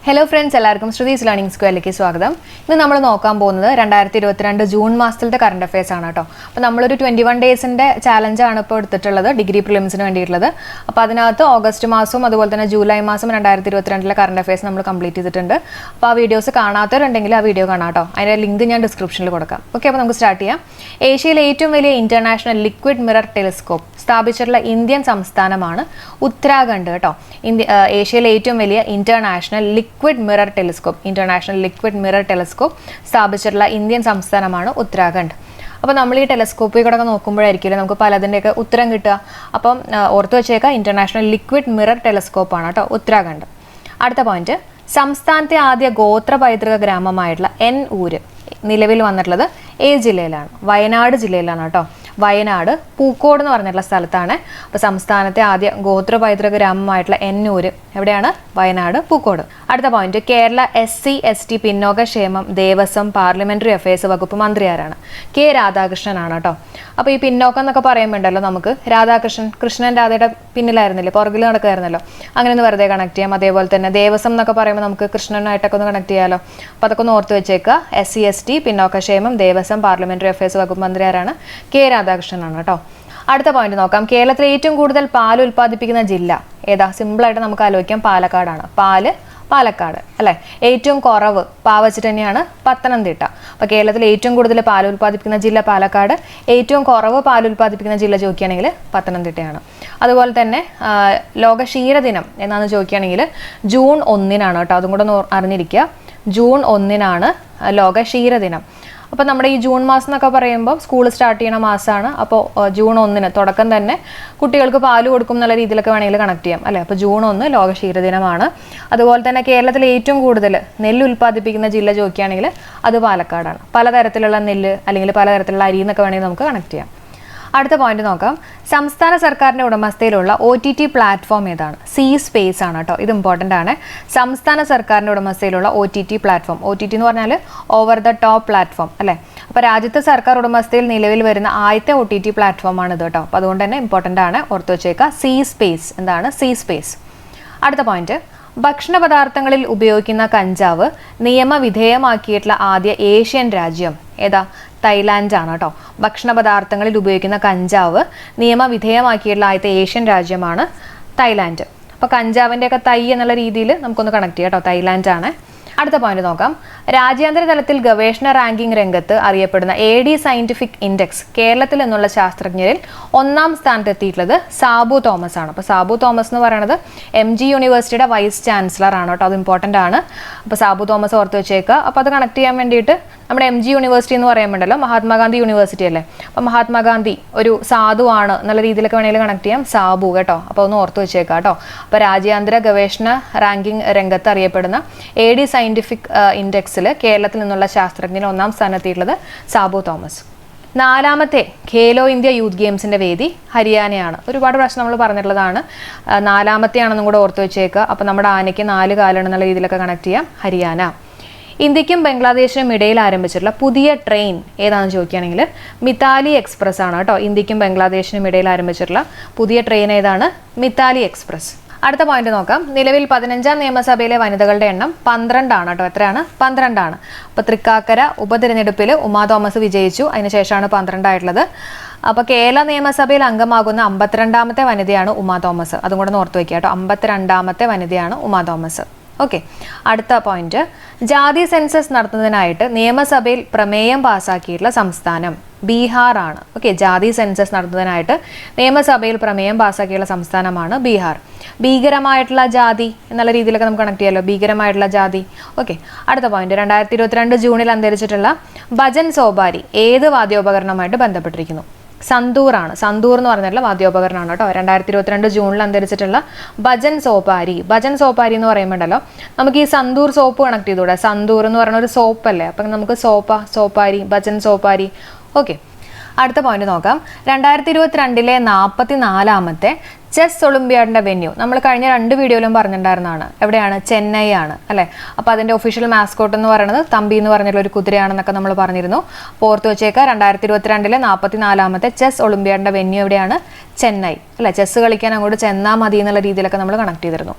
Hello friends, എല്ലാവർക്കും Shruthi's learning സ്ക്വയറിലേക്ക് സ്വാഗതം. ഇന്ന് നമ്മൾ നോക്കാൻ പോകുന്നത് 2022 ജൂൺ മാസത്തിലത്തെ കറണ്ട് അഫയേഴ്സ് ആണ് കേട്ടോ. അപ്പോൾ നമ്മളൊരു 21 ഡേയ്സിൻ്റെ ചാലഞ്ചാണ് ഇപ്പോൾ എടുത്തിട്ടുള്ളത്, ഡിഗ്രി പ്രിലിംസിന് വേണ്ടിയിട്ടുള്ളത്. അപ്പോൾ അതിനകത്ത് ഓഗസ്റ്റ് മാസവും അതുപോലെ തന്നെ ജൂലൈ മാസം 2022 കറണ്ട് അഫയേഴ്സ് നമ്മൾ കംപ്ലീറ്റ് ചെയ്തിട്ടുണ്ട്. അപ്പോൾ ആ വീഡിയോസ് കാണാത്തവരുണ്ടെങ്കിൽ ആ വീഡിയോ കാണാം കേട്ടോ. അതിൻ്റെ ലിങ്ക് ഞാൻ ഡിസ്ക്രിപ്ഷനിൽ കൊടുക്കാം. ഓക്കെ, അപ്പോൾ നമുക്ക് സ്റ്റാർട്ട് ചെയ്യാം. ഏഷ്യയിലെ ഏറ്റവും വലിയ ഇന്റർനാഷണൽ ലിക്വിഡ് മിറർ ടെലിസ്കോപ്പ് സ്ഥാപിച്ചിട്ടുള്ള ഇന്ത്യൻ സംസ്ഥാനമാണ് ഉത്തരാഖണ്ഡ് കേട്ടോ. ഏഷ്യയിലെ ഏറ്റവും വലിയ ഇന്റർനാഷണൽ ലിക്വിഡ് മിറർ ടെലിസ്കോപ്പ് സ്ഥാപിച്ചിട്ടുള്ള ഇന്ത്യൻ സംസ്ഥാനമാണ് ഉത്തരാഖണ്ഡ്. അപ്പോൾ നമ്മൾ ഈ ടെലിസ്കോപ്പിൽ കൂടെ നോക്കുമ്പോഴായിരിക്കില്ല നമുക്ക് പലതിൻ്റെയൊക്കെ ഉത്തരം കിട്ടുക. അപ്പം ഓർത്ത് വെച്ചേക്കാം, ഇന്റർനാഷണൽ ലിക്വിഡ് മിറർ ടെലിസ്കോപ്പാണ് കേട്ടോ ഉത്തരാഖണ്ഡ്. അടുത്ത പോയിന്റ്, സംസ്ഥാനത്തെ ആദ്യ ഗോത്ര പൈതൃക ഗ്രാമമായിട്ടുള്ള ഊര് നിലവിൽ വന്നിട്ടുള്ളത് ഏത് ജില്ലയിലാണ്? വയനാട് ജില്ലയിലാണ് കേട്ടോ. വയനാട് പൂക്കോട് എന്ന് പറഞ്ഞിട്ടുള്ള സ്ഥലത്താണ്. അപ്പോൾ സംസ്ഥാനത്തെ ആദ്യ ഗോത്ര പൈതൃക ഗ്രാമമായിട്ടുള്ള ഊര് എവിടെയാണ്? വയനാട്, പൂക്കോട്. അടുത്ത പോയിന്റ്, കേരള SC/ST പിന്നോക്കക്ഷേമം ദേവസ്വം പാർലമെന്ററി അഫയേഴ്സ് വകുപ്പ് മന്ത്രി ആരാണ്? കെ രാധാകൃഷ്ണനാണ് കേട്ടോ. അപ്പോൾ ഈ പിന്നോക്കം എന്നൊക്കെ പറയുമ്പോണ്ടല്ലോ നമുക്ക് കൃഷ്ണൻ രാധയുടെ പിന്നിലായിരുന്നില്ലേ, പുറകിൽ നടക്കുമായിരുന്നല്ലോ, അങ്ങനെ ഒന്ന് വെറുതെ കണക്ട് ചെയ്യാം. അതേപോലെ തന്നെ ദേവസ്വം എന്നൊക്കെ പറയുമ്പോൾ നമുക്ക് കൃഷ്ണനായിട്ടൊക്കെ ഒന്ന് കണക്ട് ചെയ്യാമല്ലോ. അപ്പോൾ അതൊക്കെ ഒന്ന് ഓർത്ത് വെച്ചേക്കുക. SC/ST പിന്നോക്കക്ഷേമം ദേവസ്വം പാർലമെന്ററി അഫയേഴ്സ് വകുപ്പ് മന്ത്രി ആരാണ്? കെ രാധാകൃഷ്ണനാണ് കേട്ടോ. അടുത്ത പോയിന്റ് നോക്കാം. കേരളത്തിലെ ഏറ്റവും കൂടുതൽ പാൽ ഉൽപ്പാദിപ്പിക്കുന്ന ജില്ല ഏതാ? സിമ്പിളായിട്ട് നമുക്ക് ആലോചിക്കാം, പാലക്കാടാണ്. പാലക്കാട് അല്ലേ. ഏറ്റവും കുറവ് വെച്ചിട്ട് തന്നെയാണ് പത്തനംതിട്ട. അപ്പോൾ കേരളത്തിൽ ഏറ്റവും കൂടുതൽ പാൽ ഉൽപ്പാദിപ്പിക്കുന്ന ജില്ല പാലക്കാട്, ഏറ്റവും കുറവ് പാൽ ഉൽപ്പാദിപ്പിക്കുന്ന ജില്ല ചോദിക്കുകയാണെങ്കിൽ പത്തനംതിട്ടയാണ്. അതുപോലെ തന്നെ ലോക ക്ഷീരദിനം എന്നാന്ന് ചോദിക്കുകയാണെങ്കിൽ ജൂൺ 1-നാണ് കേട്ടോ. അതും കൂടെ അറിഞ്ഞിരിക്കുക, ജൂൺ 1-നാണ് ലോക ക്ഷീരദിനം. അപ്പോൾ നമ്മുടെ ഈ ജൂൺ മാസം എന്നൊക്കെ പറയുമ്പോൾ സ്കൂൾ സ്റ്റാർട്ട് ചെയ്യുന്ന മാസമാണ്. അപ്പോൾ ജൂൺ 1 തുടക്കം തന്നെ കുട്ടികൾക്ക് പാല് കൊടുക്കും എന്നുള്ള രീതിയിലൊക്കെ വേണമെങ്കിൽ കണക്ട് ചെയ്യാം അല്ലേ. അപ്പോൾ ജൂൺ 1 ലോക ക്ഷീരദിനമാണ്. അതുപോലെ തന്നെ കേരളത്തിൽ ഏറ്റവും കൂടുതൽ നെല്ല് ഉൽപ്പാദിപ്പിക്കുന്ന ജില്ല ചോദിക്കുകയാണെങ്കിൽ അത് പാലക്കാടാണ്. പലതരത്തിലുള്ള നെല്ല് അല്ലെങ്കിൽ പലതരത്തിലുള്ള അരി എന്നൊക്കെ വേണമെങ്കിൽ നമുക്ക് കണക്ട് ചെയ്യാം. അടുത്ത പോയിന്റ് നോക്കാം. സംസ്ഥാന സർക്കാരിൻ്റെ ഉടമസ്ഥയിലുള്ള OTT പ്ലാറ്റ്ഫോം ഏതാണ്? C-Space ആണ് കേട്ടോ. ഇത് ഇമ്പോർട്ടൻ്റ് ആണ്. സംസ്ഥാന സർക്കാരിൻ്റെ ഉടമസ്ഥയിലുള്ള OTT പ്ലാറ്റ്ഫോം, OTT എന്ന് പറഞ്ഞാൽ ഓവർ ദ ടോപ്പ് പ്ലാറ്റ്ഫോം അല്ലേ. അപ്പോൾ രാജ്യത്തെ സർക്കാർ ഉടമസ്ഥയിൽ നിലവിൽ വരുന്ന ആദ്യത്തെ OTT പ്ലാറ്റ്ഫോമാണ് ഇത് കേട്ടോ. അപ്പോൾ അതുകൊണ്ട് തന്നെ ഇമ്പോർട്ടൻ്റ് ആണ്, ഓർത്ത് വെച്ചേക്കുക. C-Space. എന്താണ് C-Space? അടുത്ത പോയിന്റ്, ഭക്ഷണ പദാർത്ഥങ്ങളിൽ ഉപയോഗിക്കുന്ന കഞ്ചാവ് നിയമവിധേയമാക്കിയിട്ടുള്ള ആദ്യ ഏഷ്യൻ രാജ്യം ഏതാ? തായ്ലാൻഡ് ആണ് കേട്ടോ. ഭക്ഷണ പദാർത്ഥങ്ങളിൽ ഉപയോഗിക്കുന്ന കഞ്ചാവ് നിയമവിധേയമാക്കിയിട്ടുള്ള ആദ്യത്തെ ഏഷ്യൻ രാജ്യമാണ് തായ്ലാൻഡ്. അപ്പോൾ കഞ്ചാവിൻ്റെ ഒക്കെ തൈ എന്നുള്ള രീതിയിൽ നമുക്കൊന്ന് കണക്ട് ചെയ്യാം കേട്ടോ. തായ്ലാൻഡ് ആണ്. അടുത്ത പോയിന്റ് നോക്കാം. രാജ്യാന്തര തലത്തിൽ ഗവേഷണ റാങ്കിംഗ് രംഗത്ത് അറിയപ്പെടുന്ന AD സയന്റിഫിക് ഇൻഡെക്സ് കേരളത്തിൽ നിന്നുള്ള ശാസ്ത്രജ്ഞരിൽ 1-ാം സ്ഥാനത്തെത്തിയിട്ടുള്ളത് സാബു തോമസ് ആണ്. അപ്പോൾ സാബു തോമസ് എന്ന് പറയുന്നത് MG യൂണിവേഴ്സിറ്റിയുടെ വൈസ് ചാൻസലർ ആണ് കേട്ടോ. അത് ഇമ്പോർട്ടൻ്റ് ആണ്. അപ്പോൾ സാബു തോമസ് ഓർത്ത് വെച്ചേക്കുക. അപ്പോൾ അത് കണക്ട് ചെയ്യാൻ വേണ്ടിയിട്ട് നമ്മുടെ MG യൂണിവേഴ്സിറ്റി എന്ന് പറയുമ്പോഴല്ലോ മഹാത്മാഗാന്ധി യൂണിവേഴ്സിറ്റി അല്ലേ. അപ്പോൾ മഹാത്മാഗാന്ധി ഒരു സാധുവാണ് എന്നുള്ള രീതിയിലൊക്കെ വേണമെങ്കിൽ കണക്ട് ചെയ്യാം, സാബു കേട്ടോ. അപ്പോൾ ഒന്ന് ഓർത്ത് വെച്ചേക്കുക കേട്ടോ. അപ്പോൾ രാജ്യാന്തര ഗവേഷണ റാങ്കിംഗ് രംഗത്ത് അറിയപ്പെടുന്ന AD സയന്റിഫിക് ഇൻഡെക്സിൽ കേരളത്തിൽ നിന്നുള്ള ശാസ്ത്രജ്ഞന് 1-ാം സ്ഥാനത്തെത്തിയിട്ടുള്ളത് സാബു തോമസ്. 4-ാമത്തെ ഖേലോ ഇന്ത്യ യൂത്ത് ഗെയിംസിന്റെ വേദി ഹരിയാനയാണ്. ഒരുപാട് പ്രാവശ്യം നമ്മൾ പറഞ്ഞിട്ടുള്ളതാണ്. 4-ാമത്തെ ആണെന്നും കൂടെ ഓർത്ത് വെച്ചേക്കുക. അപ്പോൾ നമ്മുടെ ആനയ്ക്ക് 4 കാലാണെന്നുള്ള രീതിയിലൊക്കെ കണക്ട് ചെയ്യാം, ഹരിയാന. ഇന്ത്യക്കും ബംഗ്ലാദേശിനും ഇടയിൽ ആരംഭിച്ചിട്ടുള്ള പുതിയ ട്രെയിൻ ഏതാണെന്ന് ചോദിക്കുകയാണെങ്കിൽ മിതാലി എക്സ്പ്രസ് ആണ് കേട്ടോ. ഇന്ത്യക്കും ബംഗ്ലാദേശിനും ഇടയിൽ ആരംഭിച്ചിട്ടുള്ള പുതിയ ട്രെയിൻ ഏതാണ്? മിതാലി എക്സ്പ്രസ്. അടുത്ത പോയിന്റ് നോക്കാം. നിലവിൽ 15-ാം നിയമസഭയിലെ വനിതകളുടെ എണ്ണം 12 ആണ് കേട്ടോ. എത്രയാണ്? 12 ആണ്. അപ്പോൾ തൃക്കാക്കര ഉപതെരഞ്ഞെടുപ്പിൽ ഉമാ തോമസ് വിജയിച്ചു, അതിനുശേഷമാണ് 12 ആയിട്ടുള്ളത്. അപ്പോൾ കേരള നിയമസഭയിൽ അംഗമാകുന്ന 52-ാമത്തെ വനിതയാണ് ഉമാ തോമസ്. അതും കൂടെ ഓർത്ത് വയ്ക്കുക കേട്ടോ. 52-ാമത്തെ വനിതയാണ് ഉമാ തോമസ്. ഓക്കെ, അടുത്ത പോയിന്റ്, ജാതി സെൻസസ് നടത്തുന്നതിനായിട്ട് നിയമസഭയിൽ പ്രമേയം പാസ്സാക്കിയിട്ടുള്ള സംസ്ഥാനം ബീഹാർ ആണ്. ഓക്കെ, ജാതി സെൻസസ് നടത്തുന്നതിനായിട്ട് നിയമസഭയിൽ പ്രമേയം പാസ്സാക്കിയുള്ള സംസ്ഥാനമാണ് ബീഹാർ. ഭീകരമായിട്ടുള്ള ജാതി എന്നുള്ള രീതിയിലൊക്കെ നമുക്ക് കണക്ട് ചെയ്യാമല്ലോ, ഭീകരമായിട്ടുള്ള ജാതി. ഓക്കെ, അടുത്ത പോയിന്റ്, 2022 ജൂണിൽ അന്തരിച്ചിട്ടുള്ള ഭജൻ സോപാരി ഏത് വാദ്യോപകരണമായിട്ട് ബന്ധപ്പെട്ടിരിക്കുന്നു? സന്തൂർ ആണ്. സന്തൂർ എന്ന് പറഞ്ഞിട്ടുള്ള വാദ്യോപകരണമാണ് കേട്ടോ. 2022 ജൂണിൽ അന്തരിച്ചിട്ടുള്ള ഭജൻ സോപാരി എന്ന് പറയുമ്പോണ്ടല്ലോ നമുക്ക് ഈ സന്തൂർ സോപ്പ് കണക്ട് ചെയ്തുകൂടെ? സന്തൂർ എന്ന് പറയുന്ന ഒരു സോപ്പ് അല്ലേ. അപ്പം നമുക്ക് സോപ്പാരി, ഭജൻ സോപാരി. ഓക്കെ, അടുത്ത പോയിന്റ് നോക്കാം. 2022 44-ാമത്തെ ചെസ് ഒളിമ്പ്യാഡിന്റെ വെന്യൂ നമ്മൾ കഴിഞ്ഞ 2 വീഡിയോയിലും പറഞ്ഞിട്ടുണ്ടായിരുന്നതാണ്. എവിടെയാണ്? ചെന്നൈ ആണ് അല്ലേ. അപ്പോൾ അതിന്റെ ഒഫീഷ്യൽ മാസ്കോട്ട് എന്ന് പറയുന്നത് തമ്പി എന്ന് പറഞ്ഞിട്ടുള്ള ഒരു കുതിരയാണെന്നൊക്കെ നമ്മൾ പറഞ്ഞിരുന്നു. ഓർത്ത് വെച്ചേക്കുക, 2022 44ാമത്തെ ചെസ് ഒളിമ്പ്യാഡിന്റെ വെന്യൂ എവിടെയാണ്? ചെന്നൈ അല്ലെ. ചെസ് കളിക്കാൻ അങ്ങോട്ട് ചെന്നാൽ മതി എന്നുള്ള രീതിയിലൊക്കെ നമ്മൾ കണക്ട് ചെയ്തിരുന്നു.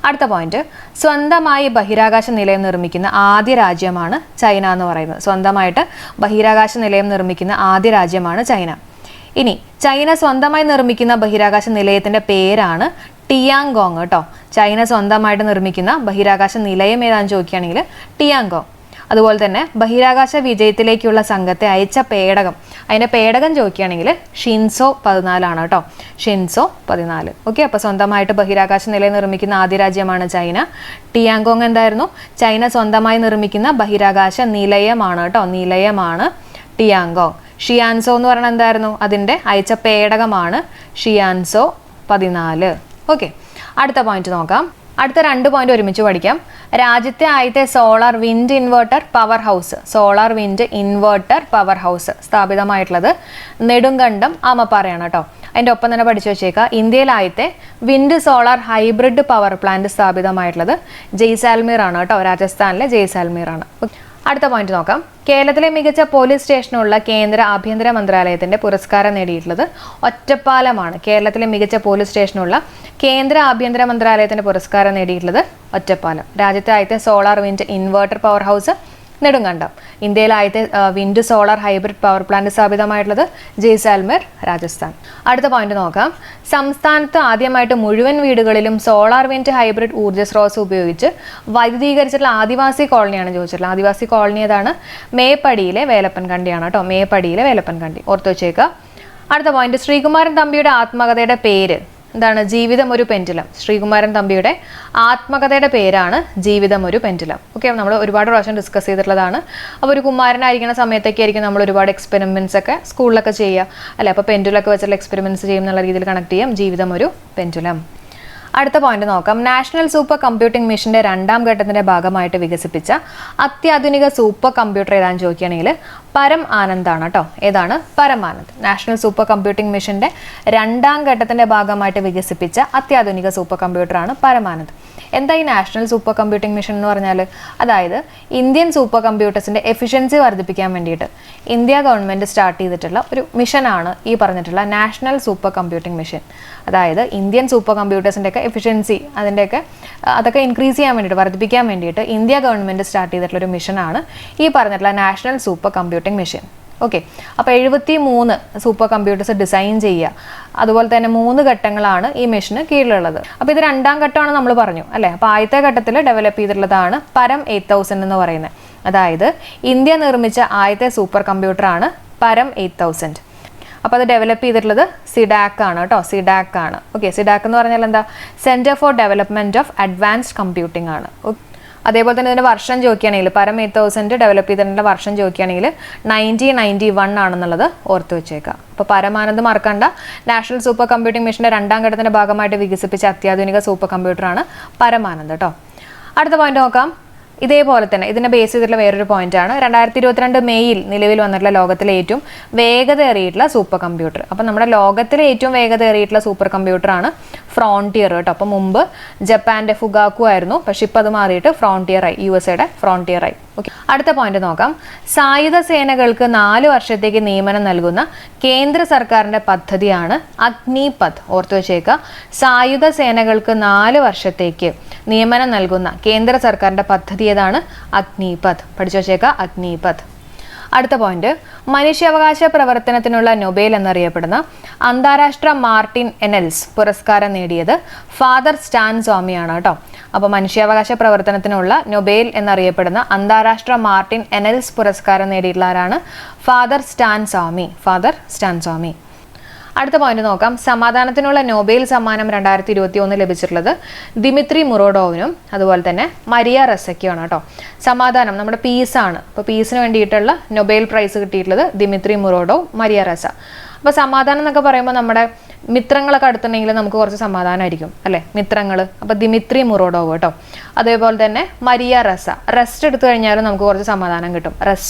അടുത്ത പോയിന്റ്, സ്വന്തമായി ബഹിരാകാശ നിലയം നിർമ്മിക്കുന്ന ആദ്യ രാജ്യമാണ് ചൈന എന്ന് പറയുന്നത്. സ്വന്തമായിട്ട് ബഹിരാകാശ നിലയം നിർമ്മിക്കുന്ന ആദ്യ രാജ്യമാണ് ചൈന. ഇനി ചൈന സ്വന്തമായി നിർമ്മിക്കുന്ന ബഹിരാകാശ നിലയത്തിന്റെ പേരാണ് ടിയാങ്കോങ് കേട്ടോ. ചൈന സ്വന്തമായിട്ട് നിർമ്മിക്കുന്ന ബഹിരാകാശ നിലയം ഏതാണെന്ന് ചോദിക്കുകയാണെങ്കിൽ ടിയാങ്കോങ്. അതുപോലെ തന്നെ ബഹിരാകാശ വിജയത്തിലേക്കുള്ള സംഘത്തെ അയച്ച പേടകം, അതിന്റെ പേടകം ചോദിക്കുകയാണെങ്കിൽ ഷിൻസോ 14 ആണ് കേട്ടോ. ഷിൻസോ 14. ഓക്കെ, അപ്പോൾ സ്വന്തമായിട്ട് ബഹിരാകാശ നിലയം നിർമ്മിക്കുന്ന ആദ്യ രാജ്യമാണ് ചൈന. ടിയാങ്കോങ് എന്തായിരുന്നു? ചൈന സ്വന്തമായി നിർമ്മിക്കുന്ന ബഹിരാകാശ നിലയമാണ് കേട്ടോ. നിലയമാണ് ടിയാങ്കോങ്. ഷിയാൻസോ എന്ന് പറയുന്നത് എന്തായിരുന്നു? അതിന്റെ അയച്ച പേടകമാണ് ഷിയാൻസോ 14. ഓക്കെ, അടുത്ത പോയിന്റ് നോക്കാം. അടുത്ത 2 പോയിന്റ് ഒരുമിച്ച് പഠിക്കാം. രാജ്യത്തെ ആദ്യത്തെ solar wind inverter power house, solar wind inverter power house സ്ഥാപിതമായിട്ടുള്ളത് നെടുങ്കണ്ടം ആമപ്പാറയാണ് കേട്ടോ. അതിൻ്റെ ഒപ്പം തന്നെ പഠിച്ചു വെച്ചേക്കുക, ഇന്ത്യയിൽ ആദ്യത്തെ wind solar hybrid power plant സ്ഥാപിതമായിട്ടുള്ളത് ജയ്സാൽമീർ ആണ് കേട്ടോ. രാജസ്ഥാനിലെ ജയ്സാൽമീർ ആണ്. അടുത്ത പോയിന്റ് നോക്കാം. കേരളത്തിലെ മികച്ച പോലീസ് സ്റ്റേഷനുള്ള കേന്ദ്ര ആഭ്യന്തര മന്ത്രാലയത്തിന്റെ പുരസ്കാരം നേടിയിട്ടുള്ളത് ഒറ്റപ്പാലമാണ്. കേരളത്തിലെ മികച്ച പോലീസ് സ്റ്റേഷനുള്ള കേന്ദ്ര ആഭ്യന്തര മന്ത്രാലയത്തിന്റെ പുരസ്കാരം നേടിയിട്ടുള്ളത് ഒറ്റപ്പാലം. രാജ്യത്തെ ആദ്യത്തെ solar wind inverter power house Nedumkandam. ഇന്ത്യയിൽ ആദ്യത്തെ wind solar hybrid power plant സ്ഥാപിതമായിട്ടുള്ളത് ജയ്സാൽമീർ, രാജസ്ഥാൻ. അടുത്ത പോയിന്റ് നോക്കാം. സംസ്ഥാനത്ത് ആദ്യമായിട്ട് മുഴുവൻ വീടുകളിലും സോളാർ വിൻഡ് ഹൈബ്രിഡ് ഊർജ്ജ സ്രോതസ് ഉപയോഗിച്ച് വൈദ്യുതീകരിച്ചിട്ടുള്ള ആദിവാസി കോളനിയാണ് ചോദിച്ചിട്ടുള്ളത്. ആദിവാസി കോളനി ഏതാണ്? മേപ്പടിയിലെ വേലപ്പൻകണ്ടിയാണ് കേട്ടോ. മേപ്പടിയിലെ വേലപ്പൻകണ്ടി ഓർത്ത് വെച്ചേക്കുക. അടുത്ത പോയിന്റ്, ശ്രീകുമാരൻ തമ്പിയുടെ ആത്മകഥയുടെ പേര് എന്താണ്? ജീവിതം ഒരു പെൻഡുലം. ശ്രീകുമാരൻ തമ്പിയുടെ ആത്മകഥയുടെ പേരാണ് ജീവിതം ഒരു പെൻഡുലം. ഓക്കെ, നമ്മൾ ഒരുപാട് പ്രാവശ്യം ഡിസ്കസ് ചെയ്തിട്ടുള്ളതാണ്. അപ്പോൾ ഒരു കുമാരനായിരിക്കുന്ന സമയത്തൊക്കെ ആയിരിക്കും നമ്മൾ ഒരുപാട് എക്സ്പെരിമെന്റ്സ് ഒക്കെ സ്കൂളിലൊക്കെ ചെയ്യുക അല്ലെ. അപ്പോൾ പെൻഡുലൊക്കെ വെച്ചുള്ള എക്സ്പെരിമെന്റ്സ് ചെയ്യും എന്നുള്ള രീതിയിൽ കണക്ട് ചെയ്യാം. ജീവിതം ഒരു പെൻഡുലം. അടുത്ത പോയിന്റ് നോക്കാം. നാഷണൽ സൂപ്പർ കമ്പ്യൂട്ടിംഗ് മിഷന്റെ 2ാം ഘട്ടത്തിന്റെ ഭാഗമായിട്ട് വികസിപ്പിച്ച അത്യാധുനിക സൂപ്പർ കമ്പ്യൂട്ടർ ഏതാണെന്ന് ചോദിക്കുകയാണെങ്കിൽ പരം ആനന്ദ് ആണ് കേട്ടോ. ഏതാണ്? പരമാനന്ദ്. നാഷണൽ സൂപ്പർ കമ്പ്യൂട്ടിംഗ് മിഷന്റെ 2ാം ഘട്ടത്തിന്റെ ഭാഗമായിട്ട് വികസിപ്പിച്ച അത്യാധുനിക സൂപ്പർ കമ്പ്യൂട്ടറാണ് പരമാനന്ദ്. എന്താ ഈ നാഷണൽ സൂപ്പർ കമ്പ്യൂട്ടിംഗ് മിഷൻ എന്ന് പറഞ്ഞാൽ? അതായത് ഇന്ത്യൻ സൂപ്പർ കമ്പ്യൂട്ടേഴ്സിന്റെ എഫിഷ്യൻസി വർദ്ധിപ്പിക്കാൻ വേണ്ടിയിട്ട് ഇന്ത്യ ഗവൺമെന്റ് സ്റ്റാർട്ട് ചെയ്തിട്ടുള്ള ഒരു മിഷനാണ് ഈ പറഞ്ഞിട്ടുള്ള നാഷണൽ സൂപ്പർ കമ്പ്യൂട്ടിംഗ് മിഷൻ. അതായത് ഇന്ത്യൻ സൂപ്പർ കമ്പ്യൂട്ടേഴ്സിന്റെ ഒക്കെ എഫിഷ്യൻസി അതൊക്കെ ഇൻക്രീസ് ചെയ്യാൻ വേണ്ടിയിട്ട്, വർദ്ധിപ്പിക്കാൻ വേണ്ടിയിട്ട് ഇന്ത്യ ഗവൺമെന്റ് സ്റ്റാർട്ട് ചെയ്തിട്ടുള്ള ഒരു മിഷനാണ് ഈ പറഞ്ഞിട്ടുള്ള national super computing mission. Okay, അപ്പോൾ 73 സൂപ്പർ കമ്പ്യൂട്ടേഴ്സ് ഡിസൈൻ ചെയ്യുക. അതുപോലെ തന്നെ 3 ഘട്ടങ്ങളാണ് ഈ മിഷന് കീഴിലുള്ളത്. അപ്പോൾ ഇത് 2ാം ഘട്ടമാണ് നമ്മൾ പറഞ്ഞു അല്ലേ. അപ്പോൾ ആദ്യത്തെ ഘട്ടത്തിൽ ഡെവലപ്പ് ചെയ്തിട്ടുള്ളതാണ് പരം 8000 എന്ന് പറയുന്നത്. അതായത് ഇന്ത്യ നിർമ്മിച്ച ആദ്യത്തെ സൂപ്പർ കമ്പ്യൂട്ടറാണ് പരം 8000. അപ്പോൾ അത് ഡെവലപ്പ് ചെയ്തിട്ടുള്ളത് സിഡാക് ആണ് കേട്ടോ. സിഡാക് ആണ്. ഓക്കെ, സിഡാക് എന്ന് പറഞ്ഞാൽ എന്താ? Centre for development of advanced computing ആണ്. അതേപോലെ തന്നെ ഇതിന്റെ വർഷം ചോദിക്കുകയാണെങ്കിൽ പരം 8000 ഡെവലപ്പ് ചെയ്തിട്ടുള്ള വർഷം ചോദിക്കുകയാണെങ്കിൽ 1991 ആണെന്നുള്ളത് ഓർത്ത് വെച്ചേക്കാം. അപ്പോൾ പരമാനന്ദ് മറക്കണ്ട. നാഷണൽ സൂപ്പർ കമ്പ്യൂട്ടിംഗ് മിഷന്റെ 2ാം ഘട്ടത്തിന്റെ ഭാഗമായിട്ട് വികസിപ്പിച്ച അത്യാധുനിക സൂപ്പർ കമ്പ്യൂട്ടറാണ് പരമാനന്ദ് കേട്ടോ. അടുത്ത പോയിന്റ് നോക്കാം. ഇതേപോലെ തന്നെ ഇതിനെ ബേസ് ചെയ്തിട്ടുള്ള വേറൊരു പോയിന്റ് ആണ് 2022 മെയ്യിൽ നിലവിൽ വന്നിട്ടുള്ള ലോകത്തിലെ ഏറ്റവും വേഗതയേറിയിട്ടുള്ള സൂപ്പർ കമ്പ്യൂട്ടർ. അപ്പം നമ്മുടെ ലോകത്തിലെ ഏറ്റവും വേഗതയേറിയിട്ടുള്ള സൂപ്പർ കമ്പ്യൂട്ടറാണ് ഫ്രോണ്ടിയർ കേട്ടോ. അപ്പം മുമ്പ് ജപ്പാന്റെ ഫുഗാക്കു ആയിരുന്നു, പക്ഷെ ഇപ്പം അത് മാറിയിട്ട് ഫ്രോണ്ടിയർ ആയി, USA ഫ്രോണ്ടിയർ ആയി. ഓക്കെ, അടുത്ത പോയിന്റ് നോക്കാം. സായുധ സേനകൾക്ക് 4 വർഷത്തേക്ക് നിയമനം നൽകുന്ന കേന്ദ്ര സർക്കാരിന്റെ പദ്ധതിയാണ് അഗ്നിപഥ്. ഓർത്തു വെച്ചേക്കുക, സായുധ സേനകൾക്ക് 4 വർഷത്തേക്ക് നിയമനം നൽകുന്ന കേന്ദ്ര സർക്കാരിന്റെ പദ്ധതി ഏതാണ്? അഗ്നിപഥ്. പഠിച്ചു വെച്ചേക്കുക, അഗ്നിപഥ്. അടുത്ത പോയിന്റ്, മനുഷ്യാവകാശ പ്രവർത്തനത്തിനുള്ള നൊബേൽ എന്നറിയപ്പെടുന്ന അന്താരാഷ്ട്ര മാർട്ടിൻ എനൽസ് പുരസ്കാരം നേടിയത് ഫാദർ സ്റ്റാൻ സ്വാമിയാണ് കേട്ടോ. അപ്പോൾ മനുഷ്യാവകാശ പ്രവർത്തനത്തിനുള്ള നൊബേൽ എന്നറിയപ്പെടുന്ന അന്താരാഷ്ട്ര മാർട്ടിൻ എനൽസ് പുരസ്കാരം നേടിയിട്ടുള്ള ആരാണ്? ഫാദർ സ്റ്റാൻ സ്വാമി. ഫാദർ സ്റ്റാൻ സ്വാമി. അടുത്ത പോയിന്റ് നോക്കാം. സമാധാനത്തിനുള്ള നൊബേൽ സമ്മാനം 2021 ലഭിച്ചിട്ടുള്ളത് ദിമിത്രി മുറോഡോവിനും അതുപോലെ തന്നെ മരിയ റെസയ്ക്കുമാണ് കേട്ടോ. സമാധാനം നമ്മുടെ പീസാണ്. അപ്പോൾ പീസിന് വേണ്ടിയിട്ടുള്ള നൊബേൽ പ്രൈസ് കിട്ടിയിട്ടുള്ളത് ദിമിത്രി മുറോഡോവ്, മരിയ റെസ. അപ്പോൾ സമാധാനം എന്നൊക്കെ പറയുമ്പോൾ നമ്മുടെ മിത്രങ്ങളൊക്കെ അടുത്തുണ്ടെങ്കിൽ നമുക്ക് കുറച്ച് സമാധാനമായിരിക്കും അല്ലേ, മിത്രങ്ങൾ. അപ്പോൾ ദിമിത്രി മുറോഡോവ് കേട്ടോ. അതേപോലെ തന്നെ മരിയ റസ, റെസ്റ്റ് എടുത്തു കഴിഞ്ഞാലും നമുക്ക് കുറച്ച് സമാധാനം കിട്ടും.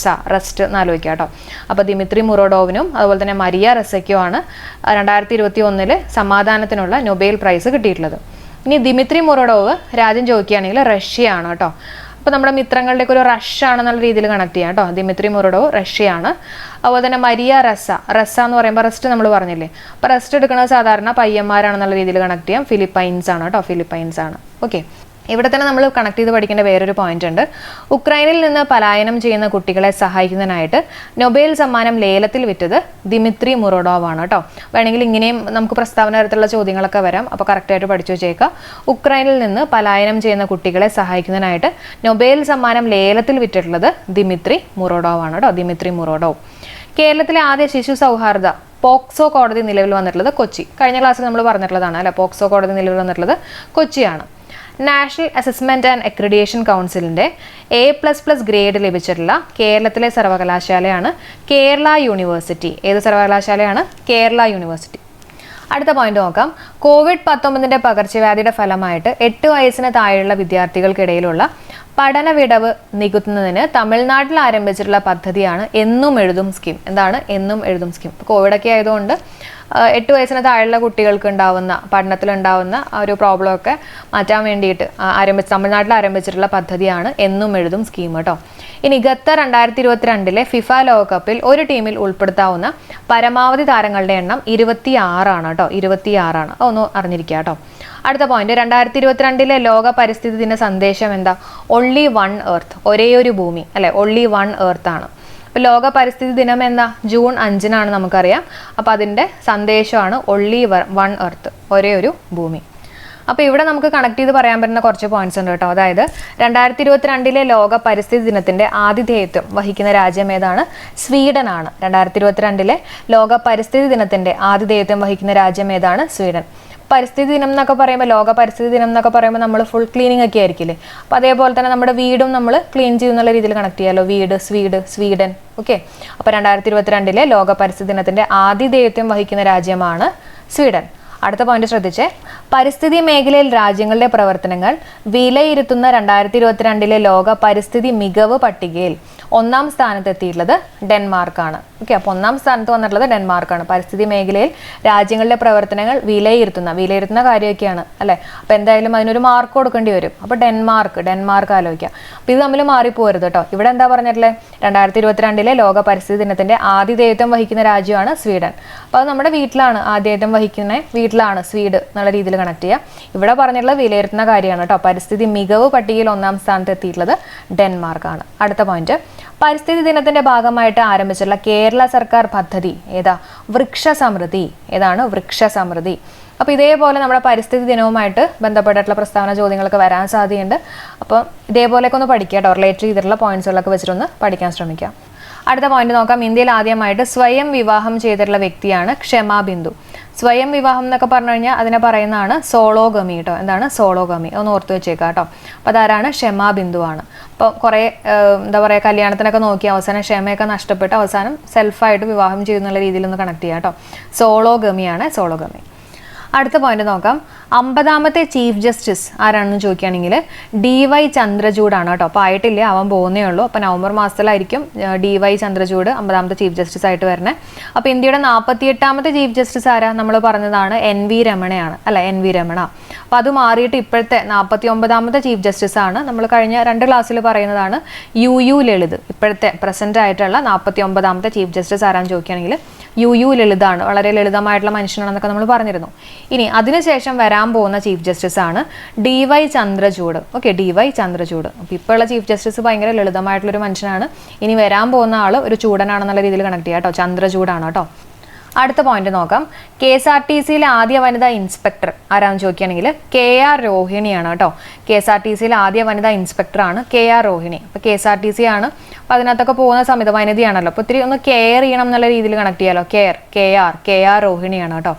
റെസ്റ്റ് എന്നാലോചിക്കുക കേട്ടോ. അപ്പോൾ ദിമിത്രി മുറോഡോവിനും അതുപോലെ തന്നെ മരിയ റസയ്ക്കുമാണ് 2021 സമാധാനത്തിനുള്ള നൊബേൽ പ്രൈസ് കിട്ടിയിട്ടുള്ളത്. ഇനി ദിമിത്രി മുറോഡോവ് രാജ്യം ചോദിക്കുകയാണെങ്കിൽ റഷ്യയാണ് കേട്ടോ. അപ്പോൾ നമ്മുടെ മിത്രങ്ങളുടെയൊക്കെ ഒരു റഷ് ആണെന്നുള്ള രീതിയിൽ കണക്ട് ചെയ്യാം കേട്ടോ. ദിമിത്രി മുറോഡോവ് റഷ്യയാണ്. അതുപോലെ തന്നെ മരിയ റസ എന്ന് പറയുമ്പോൾ റെസ്റ്റ് നമ്മൾ പറഞ്ഞില്ലേ, അപ്പോൾ റെസ്റ്റ് എടുക്കുന്നത് സാധാരണ പയ്യന്മാരാണെന്നുള്ള രീതിയിൽ കണക്ട് ചെയ്യാം. ഫിലിപ്പൈൻസ് ആണ് കേട്ടോ, ഫിലിപ്പൈൻസ് ആണ്. ഓക്കെ, ഇവിടെ തന്നെ നമ്മൾ കണക്ട് ചെയ്ത് പഠിക്കേണ്ട വേറൊരു പോയിന്റ് ഉണ്ട്. ഉക്രൈനിൽ നിന്ന് പലായനം ചെയ്യുന്ന കുട്ടികളെ സഹായിക്കുന്നതിനായിട്ട് നൊബേൽ സമ്മാനം ലേലത്തിൽ വിറ്റത് ദിമിത്രി മുറോഡോവ് ആണ് കേട്ടോ. വേണമെങ്കിൽ ഇങ്ങനെയും നമുക്ക് പ്രസ്താവന തരത്തിലുള്ള ചോദ്യങ്ങളൊക്കെ വരാം. അപ്പോൾ കറക്റ്റായിട്ട് പഠിച്ചു വെച്ചേക്കുക. ഉക്രൈനിൽ നിന്ന് പലായനം ചെയ്യുന്ന കുട്ടികളെ സഹായിക്കുന്നതിനായിട്ട് നൊബേൽ സമ്മാനം ലേലത്തിൽ വിറ്റിട്ടുള്ളത് ദിമിത്രി മുറോഡോവ് ആണ് കേട്ടോ, ദിമിത്രി മുറോഡോവ്. കേരളത്തിലെ ആദ്യ ശിശു സൗഹാർദ്ദ പോക്സോ കോടതി നിലവിൽ വന്നിട്ടുള്ളത് കൊച്ചി. കഴിഞ്ഞ ക്ലാസ്സിൽ നമ്മൾ പറഞ്ഞിട്ടുള്ളതാണ് അല്ലെ, പോക്സോ കോടതി നിലവിൽ വന്നിട്ടുള്ളത് കൊച്ചിയാണ്. നാഷണൽ അസസ്മെന്റ് ആൻഡ് അക്രഡിറ്റേഷൻ കൗൺസിലിന്റെ A++ ഗ്രേഡ് ലഭിച്ചിട്ടുള്ള കേരളത്തിലെ സർവകലാശാലയാണ് കേരള യൂണിവേഴ്സിറ്റി. ഏത് സർവകലാശാലയാണ്? കേരള യൂണിവേഴ്സിറ്റി. അടുത്ത പോയിന്റ് നോക്കാം. COVID-19 പകർച്ചവ്യാധിയുടെ ഫലമായിട്ട് 8 വയസ്സിന് താഴെയുള്ള വിദ്യാർത്ഥികൾക്കിടയിലുള്ള പഠന വിടവ് നികത്തുന്നതിന് തമിഴ്നാട്ടിൽ ആരംഭിച്ചിട്ടുള്ള പദ്ധതിയാണ് എന്നും എഴുതും സ്കീം. എന്താണ് എന്നും എഴുതും സ്കീം? ഇപ്പോൾ കോവിഡൊക്കെ ആയതുകൊണ്ട് 8 വയസ്സിന് താഴെയുള്ള കുട്ടികൾക്ക് ഉണ്ടാവുന്ന പഠനത്തിലുണ്ടാവുന്ന ഒരു പ്രോബ്ലമൊക്കെ മാറ്റാൻ വേണ്ടിയിട്ട് തമിഴ്നാട്ടിൽ ആരംഭിച്ചിട്ടുള്ള പദ്ധതിയാണ് എന്നും എഴുതും സ്കീം കേട്ടോ. ഇനി ഖത്തർ 2022 ഫിഫ ലോകകപ്പിൽ ഒരു ടീമിൽ ഉൾപ്പെടുത്താവുന്ന പരമാവധി താരങ്ങളുടെ എണ്ണം 26 ആണ് കേട്ടോ, 26 ആണ്. ഒന്ന് അറിഞ്ഞിരിക്കുക കേട്ടോ. അടുത്ത പോയിന്റ്, 2022 ലോക പരിസ്ഥിതി ദിന സന്ദേശം എന്താ? only one earth, ഒരേ ഒരു ഭൂമി അല്ലെ, only one earth ആണ്. അപ്പോൾ ലോക പരിസ്ഥിതി ദിനം എന്താ? ജൂൺ 5 നമുക്കറിയാം. അപ്പോൾ അതിൻ്റെ സന്ദേശമാണ് only one earth, ഒരേ ഒരു ഭൂമി. അപ്പോൾ ഇവിടെ നമുക്ക് കണക്ട് ചെയ്ത് പറയാൻ പറ്റുന്ന കുറച്ച് പോയിന്റ്സ് ഉണ്ട് കേട്ടോ. അതായത് 2022 ലോക പരിസ്ഥിതി ദിനത്തിന്റെ ആതിഥേയത്വം വഹിക്കുന്ന രാജ്യം ഏതാണ്? സ്വീഡൻ ആണ്. 2022 ലോക പരിസ്ഥിതി ദിനത്തിന്റെ ആതിഥേയത്വം വഹിക്കുന്ന രാജ്യം ഏതാണ്? സ്വീഡൻ. പരിസ്ഥിതി ദിനം എന്നൊക്കെ പറയുമ്പോൾ, ലോക പരിസ്ഥിതി ദിനം എന്നൊക്കെ പറയുമ്പോൾ നമ്മൾ ഫുൾ ക്ലീനിങ് ഒക്കെ ആയിരിക്കില്ലേ. അപ്പോൾ അതേപോലെ തന്നെ നമ്മുടെ വീടും നമ്മൾ ക്ലീൻ ചെയ്യുന്നുള്ള രീതിയിൽ കണക്ട് ചെയ്യാമല്ലോ. വീട്, സ്വീഡൻ. ഓക്കെ, അപ്പോൾ 2022 ലോക പരിസ്ഥിതി ദിനത്തിന്റെ ആതിഥേയത്വം വഹിക്കുന്ന രാജ്യമാണ് സ്വീഡൻ. അടുത്ത പോയിന്റ് ശ്രദ്ധിച്ചേ. പരിസ്ഥിതി മേഖലയിൽ രാജ്യങ്ങളുടെ പ്രവർത്തനങ്ങൾ വിലയിരുത്തുന്ന 2022 ലോക പരിസ്ഥിതി മികവ് പട്ടികയിൽ 1ാം സ്ഥാനത്തെത്തിയിട്ടുള്ളത് ഡെൻമാർക്കാണ്. ഓക്കെ, അപ്പോൾ 1ാം സ്ഥാനത്ത് വന്നിട്ടുള്ളത് ഡെൻമാർക്കാണ്. പരിസ്ഥിതി മേഖലയിൽ രാജ്യങ്ങളുടെ പ്രവർത്തനങ്ങൾ വിലയിരുത്തുന്ന കാര്യമൊക്കെയാണ് അല്ലേ. അപ്പോൾ എന്തായാലും അതിനൊരു മാർക്ക് കൊടുക്കേണ്ടി വരും. അപ്പോൾ ഡെൻമാർക്ക് ആലോചിക്കുക. അപ്പോൾ ഇത് തമ്മിൽ മാറിപ്പോരുത് കേട്ടോ. ഇവിടെ എന്താ പറഞ്ഞിട്ടുള്ളത്? 2022 ലോക പരിസ്ഥിതി ദിനത്തിന്റെ ആതിഥേയത്വം വഹിക്കുന്ന രാജ്യമാണ് സ്വീഡൻ. അപ്പോൾ അത് നമ്മുടെ വീട്ടിലാണ് ആതിഥേയത്വം വഹിക്കുന്ന വീട്ടിലാണ് സ്വീഡ് എന്നുള്ള രീതിയിൽ കണക്ട് ചെയ്യുക. ഇവിടെ പറഞ്ഞിട്ടുള്ളത് വിലയിരുത്തുന്ന കാര്യമാണ് കേട്ടോ. പരിസ്ഥിതി മികവ് പട്ടികയിൽ 1ാം സ്ഥാനത്ത് എത്തിയിട്ടുള്ളത് ഡെൻമാർക്കാണ്. അടുത്ത പോയിന്റ്, പരിസ്ഥിതി ദിനത്തിന്റെ ഭാഗമായിട്ട് ആരംഭിച്ചിട്ടുള്ള കേരള സർക്കാർ പദ്ധതി ഏതാ? വൃക്ഷസമൃദ്ധി. ഏതാണ്? വൃക്ഷസമൃദ്ധി. അപ്പോൾ ഇതേപോലെ നമ്മുടെ പരിസ്ഥിതി ദിനവുമായിട്ട് ബന്ധപ്പെട്ടിട്ടുള്ള പ്രസ്താവന ചോദ്യങ്ങളൊക്കെ വരാൻ സാധ്യതയുണ്ട്. അപ്പം ഇതേപോലെയൊക്കെ ഒന്ന് പഠിക്കുക കേട്ടോ. റിലേറ്റ് ചെയ്തിട്ടുള്ള പോയിന്റ്സുകളൊക്കെ വെച്ചിട്ടൊന്ന് പഠിക്കാൻ ശ്രമിക്കാം. അടുത്ത പോയിന്റ് നോക്കാം. ഇന്ത്യയിൽ ആദ്യമായിട്ട് സ്വയം വിവാഹം ചെയ്തിട്ടുള്ള വ്യക്തിയാണ് ക്ഷമാ ബിന്ദു. സ്വയം വിവാഹം എന്നൊക്കെ പറഞ്ഞു കഴിഞ്ഞാൽ അതിനെ പറയുന്നതാണ് സോളോഗമി കേട്ടോ. എന്താണ്? സോളോഗമി. ഒന്ന് ഓർത്ത് വെച്ചേക്കാം കേട്ടോ. അപ്പോൾ അതാരാണ്? ക്ഷമാ ബിന്ദു ആണ്. അപ്പോൾ കുറേ എന്താ പറയുക, കല്യാണത്തിനൊക്കെ നോക്കി അവസാനം ക്ഷമയൊക്കെ നഷ്ടപ്പെട്ട് അവസാനം സെൽഫായിട്ട് വിവാഹം ചെയ്യുന്നുള്ള രീതിയിൽ ഒന്ന് കണക്ട് ചെയ്യാം കേട്ടോ. സോളോഗമിയാണ്, സോളോഗമി. അടുത്ത പോയിന്റ് നോക്കാം. 50ാമത്തെ ചീഫ് ജസ്റ്റിസ് ആരാണെന്ന് ചോദിക്കുകയാണെങ്കിൽ DY ചന്ദ്രചൂഡാണ് കേട്ടോ. അപ്പോൾ ആയിട്ടില്ല, അവൻ പോകുന്നേ ഉള്ളൂ. അപ്പോൾ നവംബർ മാസത്തിലായിരിക്കും DY ചന്ദ്രചൂഡ് 50ാമത്തെ ചീഫ് ജസ്റ്റിസ് ആയിട്ട് വരുന്നത്. അപ്പോൾ ഇന്ത്യയുടെ 48ാമത്തെ ചീഫ് ജസ്റ്റിസ് ആരാ? നമ്മൾ പറഞ്ഞതാണ് NV രമണയാണ് അല്ല, NV രമണ. അപ്പോൾ അത് മാറിയിട്ട് ഇപ്പോഴത്തെ 49ാമത്തെ ചീഫ് ജസ്റ്റിസ് ആണ്. നമ്മൾ കഴിഞ്ഞ 2 ക്ലാസ്സിൽ പറയുന്നതാണ് UU ലളിത്. ഇപ്പോഴത്തെ പ്രസന്റ് ആയിട്ടുള്ള 49ാമത്തെ ചീഫ് ജസ്റ്റിസ് ആരാന്ന് ചോദിക്കുകയാണെങ്കിൽ UU ലളിതാണ്. വളരെ ലളിതമായിട്ടുള്ള മനുഷ്യനാണെന്നൊക്കെ നമ്മൾ പറഞ്ഞിരുന്നു. ഇനി അതിനുശേഷം വരാൻ പോകുന്ന ചീഫ് ജസ്റ്റിസ് ആണ് DY Chandrachud. Okay, DY Chandrachud. അപ്പോൾ ഇപ്പോഴുള്ള ചീഫ് ജസ്റ്റിസ് ഭയങ്കര ലളിതമായിട്ടുള്ളൊരു മനുഷ്യനാണ്. ഇനി വരാൻ പോകുന്ന ആൾ ഒരു ചൂടനാണെന്നുള്ള രീതിയിൽ കണക്ട് ചെയ്യാം കേട്ടോ. ചന്ദ്രചൂഡാണ് കേട്ടോ. അടുത്ത പോയിന്റ് നോക്കാം. KSRTCയിലെ ആദ്യ വനിതാ ഇൻസ്പെക്ടർ ആരാന്ന് ചോദിക്കുകയാണെങ്കിൽ KR രോഹിണിയാണ് കേട്ടോ. KSRTCയിലെ ആദ്യ വനിതാ ഇൻസ്പെക്ടറാണ് KR രോഹിണി. അപ്പോൾ KSRTC ആണ്. അപ്പോൾ അതിനകത്തൊക്കെ പോകുന്ന സമയത്ത് വനിതയാണല്ലോ. അപ്പോൾ ഒത്തിരി ഒന്ന് കെയർ ചെയ്യണം എന്നുള്ള രീതിയിൽ കണക്ട് ചെയ്യാമല്ലോ. KR രോഹിണിയാണ് കേട്ടോ.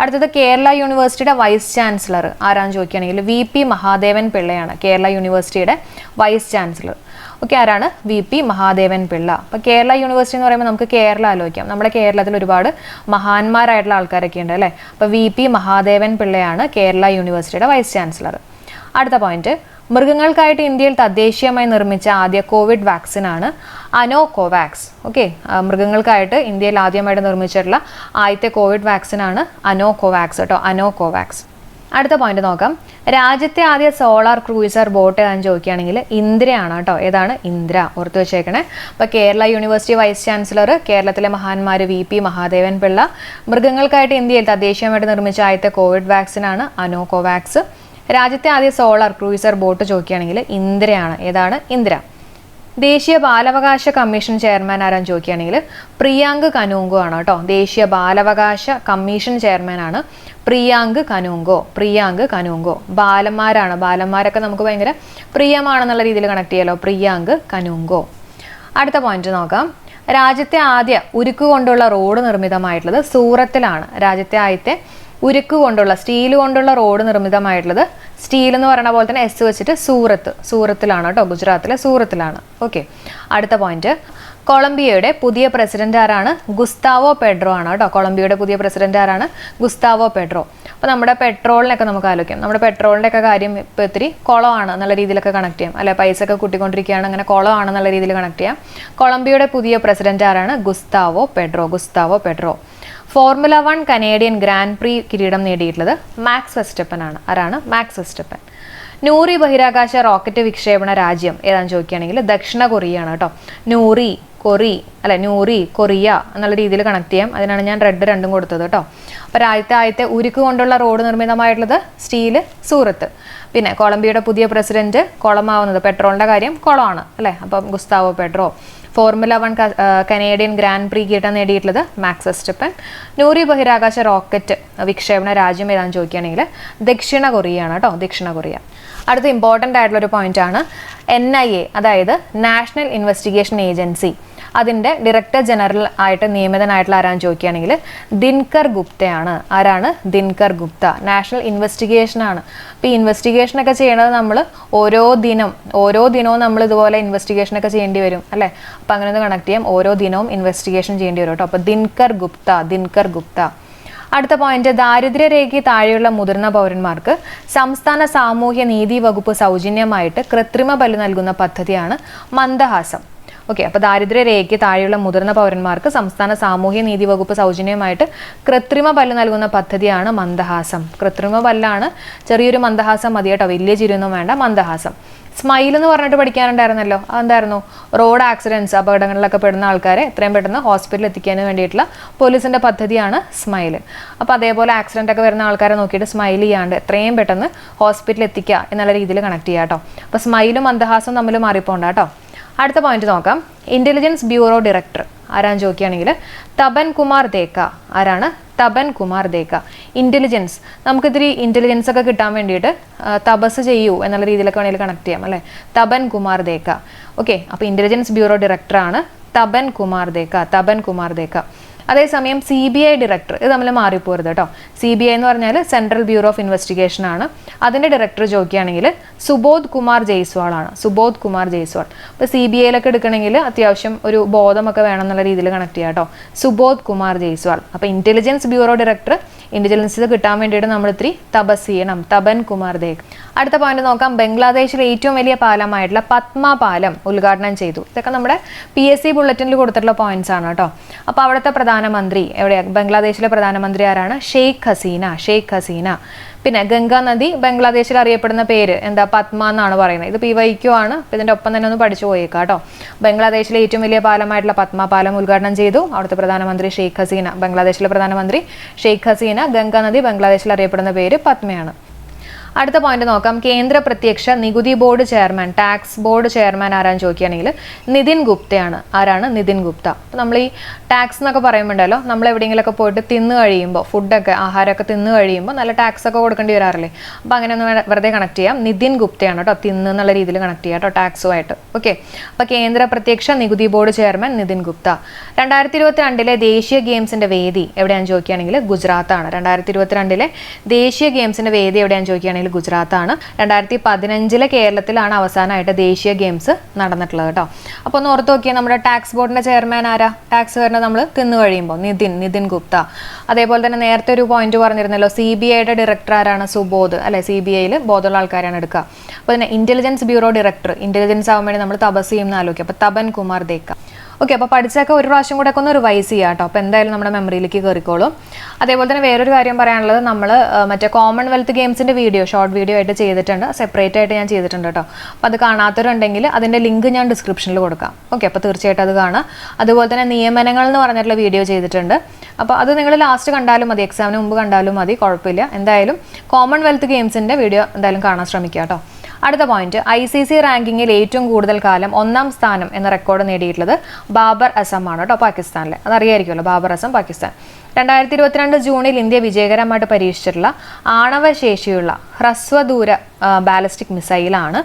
അടുത്തത് കേരള യൂണിവേഴ്സിറ്റിയുടെ വൈസ് ചാൻസലർ ആരാന്ന് ചോദിക്കുകയാണെങ്കിൽ VP മഹാദേവൻ പിള്ളയാണ് കേരള യൂണിവേഴ്സിറ്റിയുടെ വൈസ് ചാൻസലർ. ഓക്കെ, ആരാണ്? VP മഹാദേവൻ പിള്ള. അപ്പോൾ കേരള യൂണിവേഴ്സിറ്റി എന്ന് പറയുമ്പോൾ നമുക്ക് കേരള ആലോചിക്കാം. നമ്മുടെ കേരളത്തിൽ ഒരുപാട് മഹാന്മാരായിട്ടുള്ള ആൾക്കാരൊക്കെ ഉണ്ട് അല്ലേ. അപ്പോൾ VP മഹാദേവൻ പിള്ളയാണ് കേരള യൂണിവേഴ്സിറ്റിയുടെ വൈസ് ചാൻസലർ. അടുത്ത പോയിന്റ്, മൃഗങ്ങൾക്കായിട്ട് ഇന്ത്യയിൽ തദ്ദേശീയമായി നിർമ്മിച്ച ആദ്യ കോവിഡ് വാക്സിനാണ് അനോകോവാക്സ്. ഓക്കെ, മൃഗങ്ങൾക്കായിട്ട് ഇന്ത്യയിൽ ആദ്യമായിട്ട് നിർമ്മിച്ചിട്ടുള്ള ആദ്യത്തെ കോവിഡ് വാക്സിനാണ് അനോകോവാക്സ് കേട്ടോ, അനോകോവാക്സ്. അടുത്ത പോയിന്റ് നോക്കാം. രാജ്യത്തെ ആദ്യ സോളാർ ക്രൂയിസർ ബോട്ട് ഏതാണെന്ന് ചോദിക്കുകയാണെങ്കിൽ ഇന്ദ്രയാണ് കേട്ടോ. ഏതാണ്? ഇന്ദ്ര. ഓർത്ത് വെച്ചേക്കണേ. അപ്പോൾ കേരള യൂണിവേഴ്സിറ്റി വൈസ് ചാൻസലർ, കേരളത്തിലെ മഹാന്മാർ VP മഹാദേവൻ പിള്ള, മൃഗങ്ങൾക്കായിട്ട് ഇന്ത്യയിൽ തദ്ദേശീയമായിട്ട് നിർമ്മിച്ച ആദ്യത്തെ കോവിഡ് വാക്സിനാണ് അനോകോവാക്സ്. രാജ്യത്തെ ആദ്യ സോളാർ ക്രൂയിസർ ബോട്ട് ചോദിക്കുകയാണെങ്കിൽ ഇന്ദ്രയാണ്. ഏതാണ്? ഇന്ദ്ര. ദേശീയ ബാലാവകാശ കമ്മീഷൻ ചെയർമാൻ ആരാന്ന് ചോദിക്കുകയാണെങ്കിൽ പ്രിയാങ്ക് കനൂങ്കോ ആണ് കേട്ടോ. ദേശീയ ബാലാവകാശ കമ്മീഷൻ ചെയർമാനാണ് പ്രിയാങ്ക് കനൂങ്കോ. പ്രിയാങ്ക് കനൂങ്കോ. ബാലന്മാരാണ്. ബാലന്മാരൊക്കെ നമുക്ക് ഭയങ്കര പ്രിയമാണെന്നുള്ള രീതിയിൽ കണക്ട് ചെയ്യാലോ. പ്രിയാങ്ക് കനൂങ്കോ. അടുത്ത പോയിന്റ് നോക്കാം. രാജ്യത്തെ ആദ്യ ഉരുക്ക് കൊണ്ടുള്ള റോഡ് നിർമ്മിതമായിട്ടുള്ളത് സൂറത്തിലാണ്. രാജ്യത്തെ ആദ്യത്തെ ഉരുക്ക് കൊണ്ടുള്ള, സ്റ്റീൽ കൊണ്ടുള്ള റോഡ് നിർമ്മിതമായിട്ടുള്ളത്, സ്റ്റീൽ എന്ന് പറയുന്ന പോലെ തന്നെ S വെച്ചിട്ട് സൂറത്തിലാണ് കേട്ടോ. ഗുജറാത്തിലെ സൂറത്തിലാണ്. ഓക്കെ, അടുത്ത പോയിന്റ്, കൊളംബിയയുടെ പുതിയ പ്രസിഡന്റ് ആരാണ്? ഗുസ്താവോ പെഡ്രോ ആണ് കേട്ടോ. കൊളംബിയയുടെ പുതിയ പ്രസിഡന്റ് ആരാണ്? Gustavo Pedro. അപ്പോൾ നമ്മുടെ പെട്രോളിനൊക്കെ നമുക്ക് ആലോചിക്കാം. നമ്മുടെ പെട്രോളിൻ്റെ ഒക്കെ കാര്യം ഇപ്പോൾ ഇത്തിരി കുളമാണ് എന്നുള്ള രീതിയിലൊക്കെ കണക്ട് ചെയ്യാം അല്ലെ. പൈസ ഒക്കെ കൂട്ടിക്കൊണ്ടിരിക്കുകയാണ്, അങ്ങനെ കുളമാണെന്നുള്ള രീതിയിൽ കണക്ട് ചെയ്യാം. കൊളംബിയയുടെ പുതിയ പ്രസിഡന്റ് ആരാണ്? Gustavo Pedro. Gustavo Pedro. Formula 1 Canadian grand pre കിരീടം നേടിയിട്ടുള്ളത് മാക്സ് വെസ്റ്റപ്പൻ ആണ്. ആരാണ്? Max Verstappen. നൂറി ബഹിരാകാശ റോക്കറ്റ് വിക്ഷേപണ രാജ്യം ഏതാണെന്ന് ചോദിക്കുകയാണെങ്കിൽ ദക്ഷിണ കൊറിയ ആണ് കേട്ടോ. നൂറി കൊറിയ എന്നുള്ള രീതിയിൽ കണക്ട് ചെയ്യാം. അതിനാണ് ഞാൻ റെഡ് രണ്ടും കൊടുത്തത് കേട്ടോ. അപ്പോൾ ആദ്യത്തെ ഉരുക്ക് കൊണ്ടുള്ള റോഡ് നിർമ്മിതമായിട്ടുള്ളത് സ്റ്റീല്, സൂറത്ത്. പിന്നെ കൊളംബിയയുടെ പുതിയ പ്രസിഡന്റ്, കുളമാവുന്നത് പെട്രോളിൻ്റെ കാര്യം കുളമാണ് അല്ലേ. അപ്പം Gustavo Pedro. Formula 1 Canadian grand pre കിരീടം നേടിയിട്ടുള്ളത് മാക്സ് വെസ്റ്റപ്പൻ. നൂറി ബഹിരാകാശ റോക്കറ്റ് വിക്ഷേപണ രാജ്യം ഏതാണെന്ന് ചോദിക്കുകയാണെങ്കിൽ ദക്ഷിണ കൊറിയ ആണ് കേട്ടോ. ദക്ഷിണ കൊറിയ. അടുത്ത ഇമ്പോർട്ടൻ്റ് ആയിട്ടുള്ള ഒരു പോയിന്റ് ആണ് NIA, അതായത് നാഷണൽ ഇൻവെസ്റ്റിഗേഷൻ ഏജൻസി. അതിൻ്റെ ഡയറക്ടർ ജനറൽ ആയിട്ട് നിയമിതനായിട്ടുള്ള ആരാന്ന് ചോദിക്കുകയാണെങ്കിൽ ദിൻകർ ഗുപ്തയാണ്. ആരാണ്? ദിൻകർ ഗുപ്ത. നാഷണൽ ഇൻവെസ്റ്റിഗേഷൻ ആണ്. അപ്പോൾ ഈ ഇൻവെസ്റ്റിഗേഷനൊക്കെ ചെയ്യണത് നമ്മൾ ഓരോ ദിനവും നമ്മൾ ഇതുപോലെ ഇൻവെസ്റ്റിഗേഷനൊക്കെ ചെയ്യേണ്ടി വരും അല്ലേ. അപ്പോൾ അങ്ങനെ ഒന്ന് കണക്ട് ചെയ്യാം. ഓരോ ദിനവും ഇൻവെസ്റ്റിഗേഷൻ ചെയ്യേണ്ടി വരും കേട്ടോ. അപ്പോൾ ദിൻകർ ഗുപ്ത. അടുത്ത പോയിന്റ്, ദാരിദ്ര്യരേഖയ്ക്ക് താഴെയുള്ള മുതിർന്ന പൗരന്മാർക്ക് സംസ്ഥാന സാമൂഹ്യ നീതി വകുപ്പ് സൗജന്യമായിട്ട് കൃത്രിമ പല്ല് നൽകുന്ന പദ്ധതിയാണ് മന്ദഹാസം. ഓക്കെ, അപ്പോൾ ദാരിദ്ര്യരേഖയ്ക്ക് താഴെയുള്ള മുതിർന്ന പൗരന്മാർക്ക് സംസ്ഥാന സാമൂഹ്യ നീതി വകുപ്പ് സൗജന്യമായിട്ട് കൃത്രിമ പല്ല് നൽകുന്ന പദ്ധതിയാണ് മന്ദഹാസം. കൃത്രിമ പല്ലാണ്, ചെറിയൊരു മന്ദഹാസം മതി കേട്ടോ, വലിയ ചിരിയൊന്നും വേണ്ട. മന്ദഹാസം. സ്മൈൽ എന്ന് പറഞ്ഞിട്ട് പഠിക്കാനുണ്ടായിരുന്നല്ലോ. അതെന്തായിരുന്നു? റോഡ് ആക്സിഡൻറ്റ്സ്, അപകടങ്ങളിലൊക്കെ പെടുന്ന ആൾക്കാരെ എത്രയും പെട്ടെന്ന് ഹോസ്പിറ്റലിൽ എത്തിക്കാൻ വേണ്ടിയിട്ടുള്ള പോലീസിൻ്റെ പദ്ധതിയാണ് സ്മൈൽ. അപ്പോൾ അതേപോലെ ആക്സിഡൻ്റ് ഒക്കെ വരുന്ന ആൾക്കാരെ നോക്കിയിട്ട് സ്മൈൽ ചെയ്യാണ്ട് എത്രയും പെട്ടെന്ന് ഹോസ്പിറ്റലിൽ എത്തിക്കുക എന്നുള്ള രീതിയിൽ കണക്ട് ചെയ്യാം കേട്ടോ. അപ്പോൾ സ്മൈലും മന്ദഹാസവും തമ്മിൽ മാറിപ്പോണ്ട കേട്ടോ. അടുത്ത പോയിന്റ് നോക്കാം. ഇന്റലിജൻസ് ബ്യൂറോ ഡയറക്ടർ ആരാന്ന് ചോദിക്കുകയാണെങ്കിൽ തപൻ കുമാർ ദേക്ക. ആരാണ്? തപൻ കുമാർ ദേക്ക. ഇന്റലിജൻസ്, നമുക്കിത്തിരി ഇന്റലിജൻസ് ഒക്കെ കിട്ടാൻ വേണ്ടിയിട്ട് തപസ് ചെയ്യൂ എന്നുള്ള രീതിയിലൊക്കെ വേണമെങ്കിൽ കണക്ട് ചെയ്യാം അല്ലേ. തപൻ കുമാർ ദേക്ക. ഓക്കെ, അപ്പോൾ ഇന്റലിജൻസ് ബ്യൂറോ ഡയറക്ടറാണ് തപൻ കുമാർ ദേക്ക. അതേസമയം CBI ഡയറക്ടർ, ഇത് തമ്മിൽ മാറിപ്പോരുത് കേട്ടോ. CBI എന്ന് പറഞ്ഞാൽ സെൻട്രൽ ബ്യൂറോ ഓഫ് ഇൻവെസ്റ്റിഗേഷൻ ആണ്. അതിൻ്റെ ഡയറക്ടർ ചോദിക്കുകയാണെങ്കിൽ സുബോധ് കുമാർ ജയ്സ്വാൾ ആണ്. അപ്പോൾ CBIയിലൊക്കെ എടുക്കണമെങ്കിൽ അത്യാവശ്യം ഒരു ബോധമൊക്കെ വേണം എന്നുള്ള രീതിയിൽ കണക്ട് ചെയ്യാം കേട്ടോ. സുബോധ് കുമാർ ജയ്സ്വാൾ. അപ്പോൾ ഇന്റലിജൻസ് ബ്യൂറോ ഡയറക്ടർ, ഇന്റലിജൻസ് കിട്ടാൻ വേണ്ടിയിട്ട് നമ്മൾ ഇത്തിരി തപസ് ചെയ്യണം. തപൻ കുമാർ ദേക്. അടുത്ത പോയിന്റ് നോക്കാം. ബംഗ്ലാദേശിലെ ഏറ്റവും വലിയ പാലമായിട്ടുള്ള പത്മ പാലം ഉദ്ഘാടനം ചെയ്തു. ഇതൊക്കെ നമ്മുടെ PSC ബുള്ളറ്റിനിൽ കൊടുത്തിട്ടുള്ള പോയിന്റ്സ് ആണ് കേട്ടോ. അപ്പോൾ അവിടുത്തെ പ്രധാനമന്ത്രി എവിടെയാണ്? ബംഗ്ലാദേശിലെ പ്രധാനമന്ത്രി ആരാണ്? ഷെയ്ഖ് ഹസീന. പിന്നെ ഗംഗാ നദി ബംഗ്ലാദേശിൽ അറിയപ്പെടുന്ന പേര് എന്താ? പത്മ എന്നാണ് പറയുന്നത്. ഇത് PYQ ആണ്. അപ്പോൾ ഇതിൻ്റെ ഒപ്പം തന്നെ ഒന്ന് പഠിച്ചു പോയേക്കാം കേട്ടോ. ബംഗ്ലാദേശിലെ ഏറ്റവും വലിയ പാലമായിട്ടുള്ള പത്മ പാലം ഉദ്ഘാടനം ചെയ്തു അവിടുത്തെ പ്രധാനമന്ത്രി ഷെയ്ഖ് ഹസീന. ബംഗ്ലാദേശിലെ പ്രധാനമന്ത്രി ഷെയ്ഖ് ഹസീന. ഗംഗാ നദി ബംഗ്ലാദേശിൽ അറിയപ്പെടുന്ന പേര് പത്മയാണ്. അടുത്ത പോയിന്റ് നോക്കാം. കേന്ദ്ര പ്രത്യക്ഷ നികുതി board chairman, tax board chairman ആരാന്ന് ചോദിക്കുകയാണെങ്കിൽ നിതിൻ ഗുപ്തയാണ്. ആരാണ്? നിതിൻ ഗുപ്ത. നമ്മൾ ഈ ടാക്സ് എന്നൊക്കെ പറയുമ്പോണ്ടല്ലോ, നമ്മൾ എവിടെയെങ്കിലുമൊക്കെ പോയിട്ട് തിന്നു കഴിയുമ്പോൾ, ഫുഡൊക്കെ ആഹാരമൊക്കെ തിന്നു കഴിയുമ്പോൾ നല്ല ടാക്സ് ഒക്കെ കൊടുക്കേണ്ടി വരാറില്ലേ? അപ്പോൾ അങ്ങനെ ഒന്ന് വെറുതെ കണക്ട് ചെയ്യാം. നിതിൻ ഗുപ്തയാണ് കേട്ടോ, തിന്ന് എന്നുള്ള രീതിയിൽ കണക്ട് ചെയ്യാം കേട്ടോ ടാക്സുമായിട്ട്. ഓക്കെ, അപ്പോൾ കേന്ദ്ര പ്രത്യക്ഷ നികുതി ബോർഡ് ചെയർമാൻ നിതിൻ ഗുപ്ത. 2022 ദേശീയ ഗെയിംസിന്റെ വേദി എവിടെയാണെന്ന് ചോദിക്കുകയാണെങ്കിൽ ഗുജറാത്താണ്. 2022 ദേശീയ ഗെയിംസിന്റെ വേദി എവിടെയാണെന്ന് ചോദിക്കുകയാണെങ്കിൽ ഗുജറാത്താണ്. 2015 കേരളത്തിലാണ് അവസാനമായിട്ട് ദേശീയ ഗെയിംസ് നടന്നിട്ടുള്ളത് കേട്ടോ. അപ്പോൾ ഒന്ന് ഓർത്ത് നോക്കിയാൽ നമ്മുടെ ടാക്സ് ബോർഡിന്റെ ചെയർമാൻ ആരാ? ടാക്സ് വരുന്നത് നമ്മൾ തിന്നു കഴിയുമ്പോൾ നിതിൻ ഗുപ്ത. അതേപോലെ തന്നെ നേരത്തെ ഒരു പോയിന്റ് പറഞ്ഞിരുന്നല്ലോ, CBIയുടെ ഡയറക്ടർ ആരാണ്? സുബോധ് അല്ലെ, CBIയിൽ ബോധമുള്ള ആൾക്കാരാണ് എടുക്കുക. അപ്പോൾ തന്നെ ഇന്റലിജൻസ് ബ്യൂറോ ഡയറക്ടർ, ഇന്റലിജൻസ് ആവാൻ വേണ്ടി നമ്മൾ തപസ് ചെയ്യുന്ന ആലോചിക്കുക. അപ്പോൾ തപൻ കുമാർ ദേക്ക. ഓക്കെ, അപ്പോൾ പഠിച്ചൊക്കെ ഒരു പ്രാവശ്യം കൂടെ ഒക്കെ ഒന്ന് റിവൈസ് ചെയ്യാം കേട്ടോ. അപ്പോൾ എന്തായാലും നമ്മുടെ മെമ്മറിയിലേക്ക് കയറിക്കോളും. അതേപോലെ തന്നെ വേറൊരു കാര്യം പറയാനുള്ളത്, നമ്മൾ മറ്റേ കോമൺവെൽത്ത് ഗെയിംസിന്റെ വീഡിയോ, ഷോർട്ട് വീഡിയോ ആയിട്ട് ചെയ്തിട്ടുണ്ട്, സെപ്പറേറ്റ് ആയിട്ട് ഞാൻ ചെയ്തിട്ടുണ്ട് കേട്ടോ. അപ്പോൾ അത് കാണാത്തവരുണ്ടെങ്കിൽ അതിന്റെ ലിങ്ക് ഞാൻ ഡിസ്ക്രിപ്ഷനിൽ കൊടുക്കാം. ഓക്കെ, അപ്പോൾ തീർച്ചയായിട്ടും അത് കാണാം. അതുപോലെ തന്നെ നിയമനങ്ങൾ എന്ന് പറഞ്ഞിട്ടുള്ള വീഡിയോ ചെയ്തിട്ടുണ്ട്. അപ്പോൾ അത് നിങ്ങൾ ലാസ്റ്റ് കണ്ടാലും മതി, എക്സാമിന് മുമ്പ് കണ്ടാലും മതി, കുഴപ്പമില്ല. എന്തായാലും കോമൺവെൽത്ത് ഗെയിംസിന്റെ വീഡിയോ എന്തായാലും കാണാൻ ശ്രമിക്കുക കേട്ടോ. അടുത്ത പോയിന്റ്, ICC റാങ്കിങ്ങിൽ ഏറ്റവും കൂടുതൽ കാലം 1ാം സ്ഥാനം എന്ന റെക്കോർഡ് നേടിയിട്ടുള്ളത് ബാബർ അസം ആണ് കേട്ടോ, പാകിസ്ഥാനിലെ. അതറിയായിരിക്കുമല്ലോ, ബാബർ അസം, പാകിസ്ഥാൻ. 2022 ജൂണിൽ ഇന്ത്യ വിജയകരമായിട്ട് പരീക്ഷിച്ചിട്ടുള്ള ആണവശേഷിയുള്ള ഹ്രസ്വദൂര ബാലിസ്റ്റിക് മിസൈലാണ്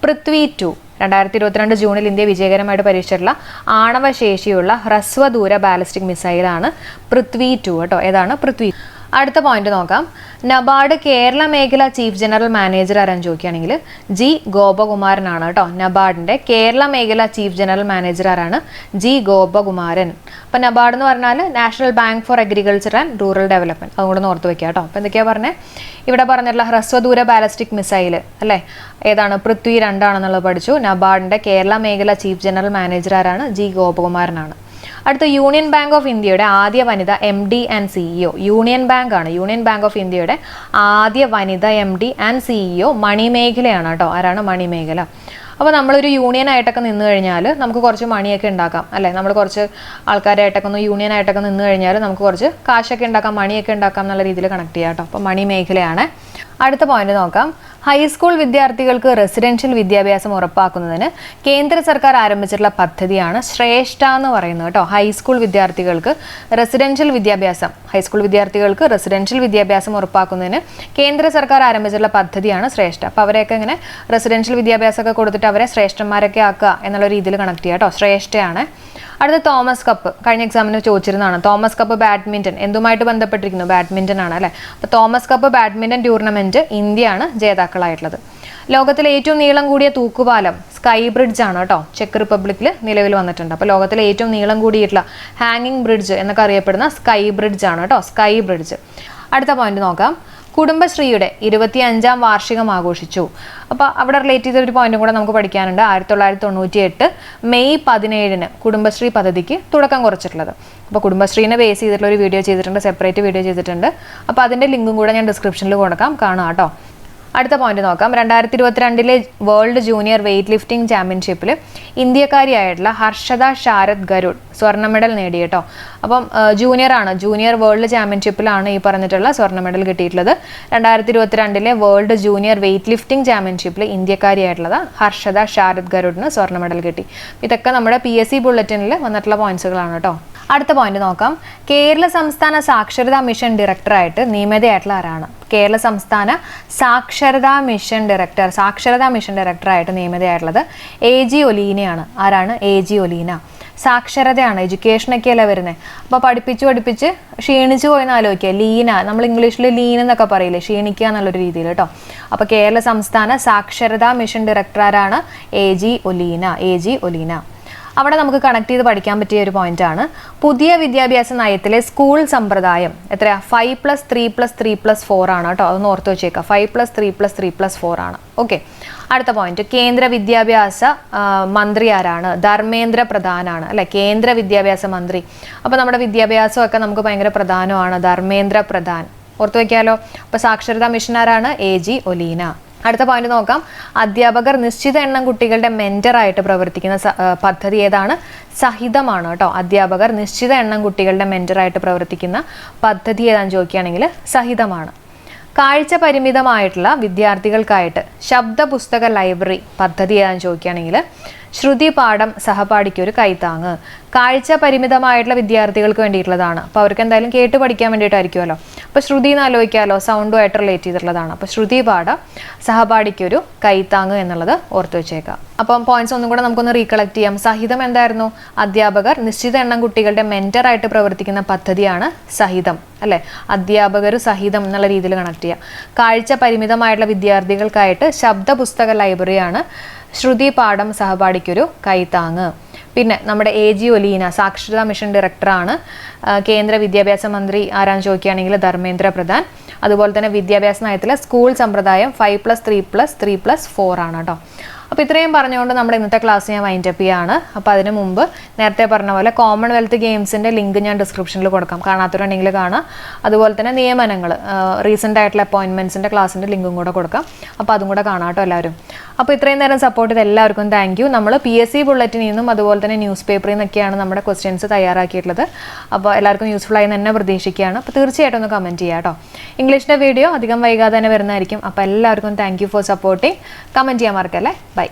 പൃഥ്വി 2. 2022 ജൂണിൽ ഇന്ത്യ വിജയകരമായിട്ട് പരീക്ഷിച്ചിട്ടുള്ള ആണവശേഷിയുള്ള ഹ്രസ്വദൂര ബാലിസ്റ്റിക് മിസൈലാണ് പൃഥ്വി 2 കേട്ടോ. ഏതാണ്? പൃഥ്വി. അടുത്ത പോയിന്റ് നോക്കാം. നബാർഡ് കേരള മേഖല ചീഫ് ജനറൽ മാനേജർ ആരാന്ന് ചോദിക്കുകയാണെങ്കിൽ ജി ഗോപകുമാരനാണ് കേട്ടോ. നബാർഡിന്റെ കേരള മേഖല ചീഫ് ജനറൽ മാനേജർ ആരാണ്? ജി ഗോപകുമാരൻ. അപ്പം നബാർഡ് എന്ന് പറഞ്ഞാൽ national bank for agriculture and rural development. അതുകൊണ്ട് ഓർത്ത് വെക്കുക കേട്ടോ. അപ്പം എന്തൊക്കെയാ പറഞ്ഞത്? ഇവിടെ പറഞ്ഞിട്ടുള്ള ഹ്രസ്വദൂര ബാലിസ്റ്റിക് മിസൈൽ അല്ലേ, ഏതാണ്? പൃഥ്വി 2 ആണെന്നുള്ളത് പഠിച്ചു. നബാർഡിന്റെ കേരള മേഖല ചീഫ് ജനറൽ മാനേജർ ആരാണ്? ജി ഗോപകുമാരനാണ്. അടുത്ത യൂണിയൻ ബാങ്ക് ഓഫ് ഇന്ത്യയുടെ ആദ്യ വനിത MD and CEO. Union bank ആണ്, യൂണിയൻ ബാങ്ക് ഓഫ് ഇന്ത്യയുടെ ആദ്യ വനിത MD ആൻഡ് CEO മണിമേഖലയാണ് കേട്ടോ. ആരാണ്? മണിമേഖല. അപ്പോൾ നമ്മളൊരു യൂണിയൻ ആയിട്ടൊക്കെ നിന്ന് കഴിഞ്ഞാൽ നമുക്ക് കുറച്ച് മണിയൊക്കെ ഉണ്ടാക്കാം അല്ലേ. നമ്മൾ കുറച്ച് ആൾക്കാരായിട്ടൊക്കെ ഒന്ന് യൂണിയൻ ആയിട്ടൊക്കെ നിന്ന് കഴിഞ്ഞാൽ നമുക്ക് കുറച്ച് കാശൊക്കെ ഉണ്ടാക്കാം, മണിയൊക്കെ ഉണ്ടാക്കാം എന്നുള്ള രീതിയിൽ കണക്ട് ചെയ്യാം കേട്ടോ. അപ്പോൾ മണിമേഖലയാണ്. അടുത്ത പോയിന്റ് നോക്കാം. ഹൈസ്കൂൾ വിദ്യാർത്ഥികൾക്ക് റെസിഡൻഷ്യൽ വിദ്യാഭ്യാസം ഉറപ്പാക്കുന്നതിന് കേന്ദ്ര സർക്കാർ ആരംഭിച്ചിട്ടുള്ള പദ്ധതിയാണ് ശ്രേഷ്ഠ എന്ന് പറയുന്നത് കേട്ടോ. ഹൈസ്കൂൾ വിദ്യാർത്ഥികൾക്ക് റെസിഡൻഷ്യൽ വിദ്യാഭ്യാസം, ഹൈസ്കൂൾ വിദ്യാർത്ഥികൾക്ക് റെസിഡൻഷ്യൽ വിദ്യാഭ്യാസം ഉറപ്പാക്കുന്നതിന് കേന്ദ്ര സർക്കാർ ആരംഭിച്ചിട്ടുള്ള പദ്ധതിയാണ് ശ്രേഷ്ഠ. അപ്പോൾ അവരെയൊക്കെ ഇങ്ങനെ റെസിഡൻഷ്യൽ വിദ്യാഭ്യാസമൊക്കെ കൊടുത്തിട്ട് അവരെ ശ്രേഷ്ഠന്മാരൊക്കെ ആക്കുക എന്നുള്ള രീതിയിൽ കണക്ട് ചെയ്യുക കേട്ടോ. ശ്രേഷ്ഠയാണ്. അടുത്ത തോമസ് കപ്പ്, കഴിഞ്ഞ എക്സാമിന് ചോദിച്ചിരുന്നതാണ്. തോമസ് കപ്പ് ബാഡ്മിന്റൺ എന്തുമായിട്ട് ബന്ധപ്പെട്ടിരിക്കുന്നു? ബാഡ്മിന്റൺ ആണ് അല്ലേ. അപ്പോൾ തോമസ് കപ്പ് ബാഡ്മിന്റൺ ടൂർണമെന്റ് ഇന്ത്യയാണ് ജേതാക്കളായിട്ടുള്ളത്. ലോകത്തിലെ ഏറ്റവും നീളം കൂടിയ തൂക്കുപാലം സ്കൈ ബ്രിഡ്ജ് ആണ് കേട്ടോ. ചെക്ക് റിപ്പബ്ലിക്കിൽ നിലവിൽ വന്നിട്ടുണ്ട്. അപ്പോൾ ലോകത്തിലെ ഏറ്റവും നീളം കൂടിയിട്ടുള്ള ഹാങ്ങിങ് ബ്രിഡ്ജ് എന്നൊക്കെ അറിയപ്പെടുന്ന സ്കൈ ബ്രിഡ്ജ് ആണ് കേട്ടോ, സ്കൈ ബ്രിഡ്ജ്. അടുത്ത പോയിന്റ് നോക്കാം. കുടുംബശ്രീയുടെ 25ാം വാർഷികം ആഘോഷിച്ചു. അപ്പോൾ അവിടെ റിലേറ്റ് ചെയ്ത ഒരു പോയിന്റും കൂടെ നമുക്ക് പഠിക്കാനുണ്ട്. 1998 മെയ് 17 കുടുംബശ്രീ പദ്ധതിക്ക് തുടക്കം കുറിച്ചിട്ടുള്ളത്. അപ്പോൾ കുടുംബശ്രീനെ ബേസ് ചെയ്തിട്ടുള്ള ഒരു വീഡിയോ ചെയ്തിട്ടുണ്ട്, സെപ്പറേറ്റ് വീഡിയോ ചെയ്തിട്ടുണ്ട്. അപ്പോൾ അതിൻ്റെ ലിങ്കും കൂടെ ഞാൻ ഡിസ്ക്രിപ്ഷനിൽ കൊടുക്കാം, കാണാം കേട്ടോ. അടുത്ത പോയിന്റ് നോക്കാം. 2022 വേൾഡ് ജൂനിയർ വെയ്റ്റ് ലിഫ്റ്റിംഗ് ചാമ്പ്യൻഷിപ്പിൽ ഇന്ത്യക്കാരിയായിട്ടുള്ള ഹർഷദ ശാരദ് ഗരുഡ് സ്വർണ്ണ മെഡൽ നേടി കേട്ടോ. അപ്പം ജൂനിയർ വേൾഡ് ചാമ്പ്യൻഷിപ്പിലാണ് ഈ പറഞ്ഞിട്ടുള്ള സ്വർണ്ണ മെഡൽ കിട്ടിയിട്ടുള്ളത്. 2022 വേൾഡ് ജൂനിയർ വെയ്റ്റ് ലിഫ്റ്റിംഗ് ചാമ്പ്യൻഷിപ്പിൽ ഇന്ത്യക്കാരിയായിട്ടുള്ളത് ഹർഷദ ശാരദ് ഗരുഡിന് സ്വർണ്ണ മെഡൽ കിട്ടി. ഇതൊക്കെ നമ്മുടെ PSC ബുള്ളറ്റിനിൽ വന്നിട്ടുള്ള പോയിന്റ്സുകളാണ് കേട്ടോ. അടുത്ത പോയിന്റ് നോക്കാം. കേരള സംസ്ഥാന സാക്ഷരതാ മിഷൻ ഡയറക്ടറായിട്ട് നിയമിതയായിട്ടുള്ള ആരാണ്? കേരള സംസ്ഥാന സാക്ഷരതാ മിഷൻ ഡയറക്ടറായിട്ട് നിയമിതയായിട്ടുള്ളത് AG ഒലീനയാണ്. ആരാണ്? AG ഒലീന. സാക്ഷരതയാണ്, എഡ്യൂക്കേഷനൊക്കെ അല്ലേ വരുന്നത്. അപ്പോൾ പഠിപ്പിച്ച് ക്ഷീണിച്ചു പോയെന്ന് ആലോചിക്കുക. ലീന, നമ്മൾ ഇംഗ്ലീഷിൽ ലീൻ എന്നൊക്കെ പറയില്ലേ, ക്ഷീണിക്കുക എന്നുള്ളൊരു രീതിയിൽ കേട്ടോ. അപ്പോൾ കേരള സംസ്ഥാന സാക്ഷരതാ മിഷൻ ഡയറക്ടർ ആരാണ്? AG ഒലീന. അവിടെ നമുക്ക് കണക്ട് ചെയ്ത് പഠിക്കാൻ പറ്റിയ ഒരു പോയിന്റ് ആണ്. പുതിയ വിദ്യാഭ്യാസ നയത്തിലെ സ്കൂൾ സമ്പ്രദായം എത്രയാ? 5+3+3+4 ആണ് കേട്ടോ. അതൊന്ന് ഓർത്ത് വെച്ചേക്കാം. 5+3+3+4 ആണ്. ഓക്കെ. അടുത്ത പോയിന്റ്, കേന്ദ്ര വിദ്യാഭ്യാസ മന്ത്രി ആരാണ്? ധർമ്മേന്ദ്ര പ്രധാനാണ് അല്ലെ, കേന്ദ്ര വിദ്യാഭ്യാസ മന്ത്രി. അപ്പോൾ നമ്മുടെ വിദ്യാഭ്യാസമൊക്കെ നമുക്ക് ഭയങ്കര പ്രധാനമാണ്. ധർമ്മേന്ദ്ര പ്രധാൻ ഓർത്ത് വെക്കാലോ. അപ്പോൾ സാക്ഷരതാ മിഷൻ ആരാണ്? AG ഒലീന. അടുത്ത പോയിന്റ് നോക്കാം. അധ്യാപകർ നിശ്ചിത എണ്ണം കുട്ടികളുടെ മെന്ററായിട്ട് പ്രവർത്തിക്കുന്ന പദ്ധതി ഏതാണ്? സഹിതമാണ് കേട്ടോ. അധ്യാപകർ നിശ്ചിത എണ്ണം കുട്ടികളുടെ മെന്ററായിട്ട് പ്രവർത്തിക്കുന്ന പദ്ധതി ഏതാണെന്ന് ചോദിക്കുകയാണെങ്കിൽ സഹിതമാണ്. കാഴ്ച പരിമിതമായിട്ടുള്ള വിദ്യാർത്ഥികൾക്കായിട്ട് ശബ്ദ പുസ്തക ലൈബ്രറി പദ്ധതി ഏതാണെന്ന് ചോദിക്കുകയാണെങ്കിൽ ശ്രുതി പാഠം സഹപാഠിക്ക് ഒരു കൈത്താങ്ങ്. കാഴ്ച പരിമിതമായിട്ടുള്ള വിദ്യാർത്ഥികൾക്ക് വേണ്ടിയിട്ടുള്ളതാണ്. അപ്പോൾ അവർക്ക് എന്തായാലും കേട്ട് പഠിക്കാൻ വേണ്ടിയിട്ടായിരിക്കുമല്ലോ. അപ്പോൾ ശ്രുതി എന്ന് ആലോചിക്കാമല്ലോ, സൗണ്ടുമായിട്ട് റിലേറ്റ് ചെയ്തിട്ടുള്ളതാണ്. അപ്പോൾ ശ്രുതി പാഠം സഹപാഠിക്ക് ഒരു കൈത്താങ്ങ് എന്നുള്ളത് ഓർത്ത് വെച്ചേക്കാം. അപ്പം പോയിന്റ്സ് ഒന്നും കൂടെ നമുക്കൊന്ന് റീകളക്ട് ചെയ്യാം. സഹിതം എന്തായിരുന്നു? അധ്യാപകർ നിശ്ചിത എണ്ണം കുട്ടികളുടെ മെന്ററായിട്ട് പ്രവർത്തിക്കുന്ന പദ്ധതിയാണ് സഹിതം, അല്ലേ? അധ്യാപകർ സഹിതം എന്നുള്ള രീതിയിൽ കണക്ട് ചെയ്യാം. കാഴ്ച പരിമിതമായിട്ടുള്ള വിദ്യാർത്ഥികൾക്കായിട്ട് ശബ്ദ പുസ്തക ലൈബ്രറിയാണ് ശ്രുതി പാഠം സഹപാഠിക്കൊരു കൈത്താങ്ങ്. പിന്നെ നമ്മുടെ AG ഒലീന സാക്ഷരതാ മിഷൻ ഡയറക്ടറാണ്. കേന്ദ്ര വിദ്യാഭ്യാസ മന്ത്രി ആരാന്ന് ചോദിക്കുകയാണെങ്കിൽ ധർമ്മേന്ദ്ര പ്രധാൻ. അതുപോലെ തന്നെ വിദ്യാഭ്യാസ നയത്തിലെ സ്കൂൾ സമ്പ്രദായം 5+3+3+4 ആണ് കേട്ടോ. അപ്പോൾ ഇത്രയും പറഞ്ഞുകൊണ്ട് നമ്മുടെ ഇന്നത്തെ ക്ലാസ് ഞാൻ വൈൻഡപ്പ് ചെയ്യാണ്. അപ്പോൾ അതിന് മുമ്പ് നേരത്തെ പറഞ്ഞ പോലെ കോമൺവെൽത്ത് ഗെയിംസിൻ്റെ ലിങ്ക് ഞാൻ ഡിസ്ക്രിപ്ഷനിൽ കൊടുക്കാം, കാണാത്തവരുണ്ടെങ്കിൽ കാണാം. അതുപോലെ തന്നെ നിയമനങ്ങൾ, റീസെൻ്റ് ആയിട്ടുള്ള അപ്പോയിൻമെൻറ്റ്സിൻ്റെ ക്ലാസ്സിൻ്റെ ലിങ്കും കൂടെ കൊടുക്കാം. അപ്പോൾ അതും കൂടെ കാണാം കേട്ടോ എല്ലാവരും. അപ്പോൾ ഇത്രയും നേരം സപ്പോർട്ട് ചെയ്ത എല്ലാവർക്കും താങ്ക് യു. നമ്മൾ PSC ബുള്ളറ്റിനിൽ നിന്നും അതുപോലെ തന്നെ ന്യൂസ് പേപ്പറിൽ നിന്നൊക്കെയാണ് നമ്മുടെ ക്വസ്റ്റ്യൻസ് തയ്യാറാക്കിയിട്ടുള്ളത്. അപ്പോൾ എല്ലാവർക്കും യൂസ്ഫുൾ ആയി തന്നെ പ്രതീക്ഷിക്കുകയാണ്. അപ്പോൾ തീർച്ചയായിട്ടും ഒന്ന് കമൻറ്റ് ചെയ്യാം കേട്ടോ. ഇംഗ്ലീഷിൻ്റെ വീഡിയോ അധികം വൈകാതെ തന്നെ വരുന്നതായിരിക്കും. അപ്പോൾ എല്ലാവർക്കും thank you for supporting. Comment ചെയ്യാൻ മറക്കല്ലേ. ബൈ.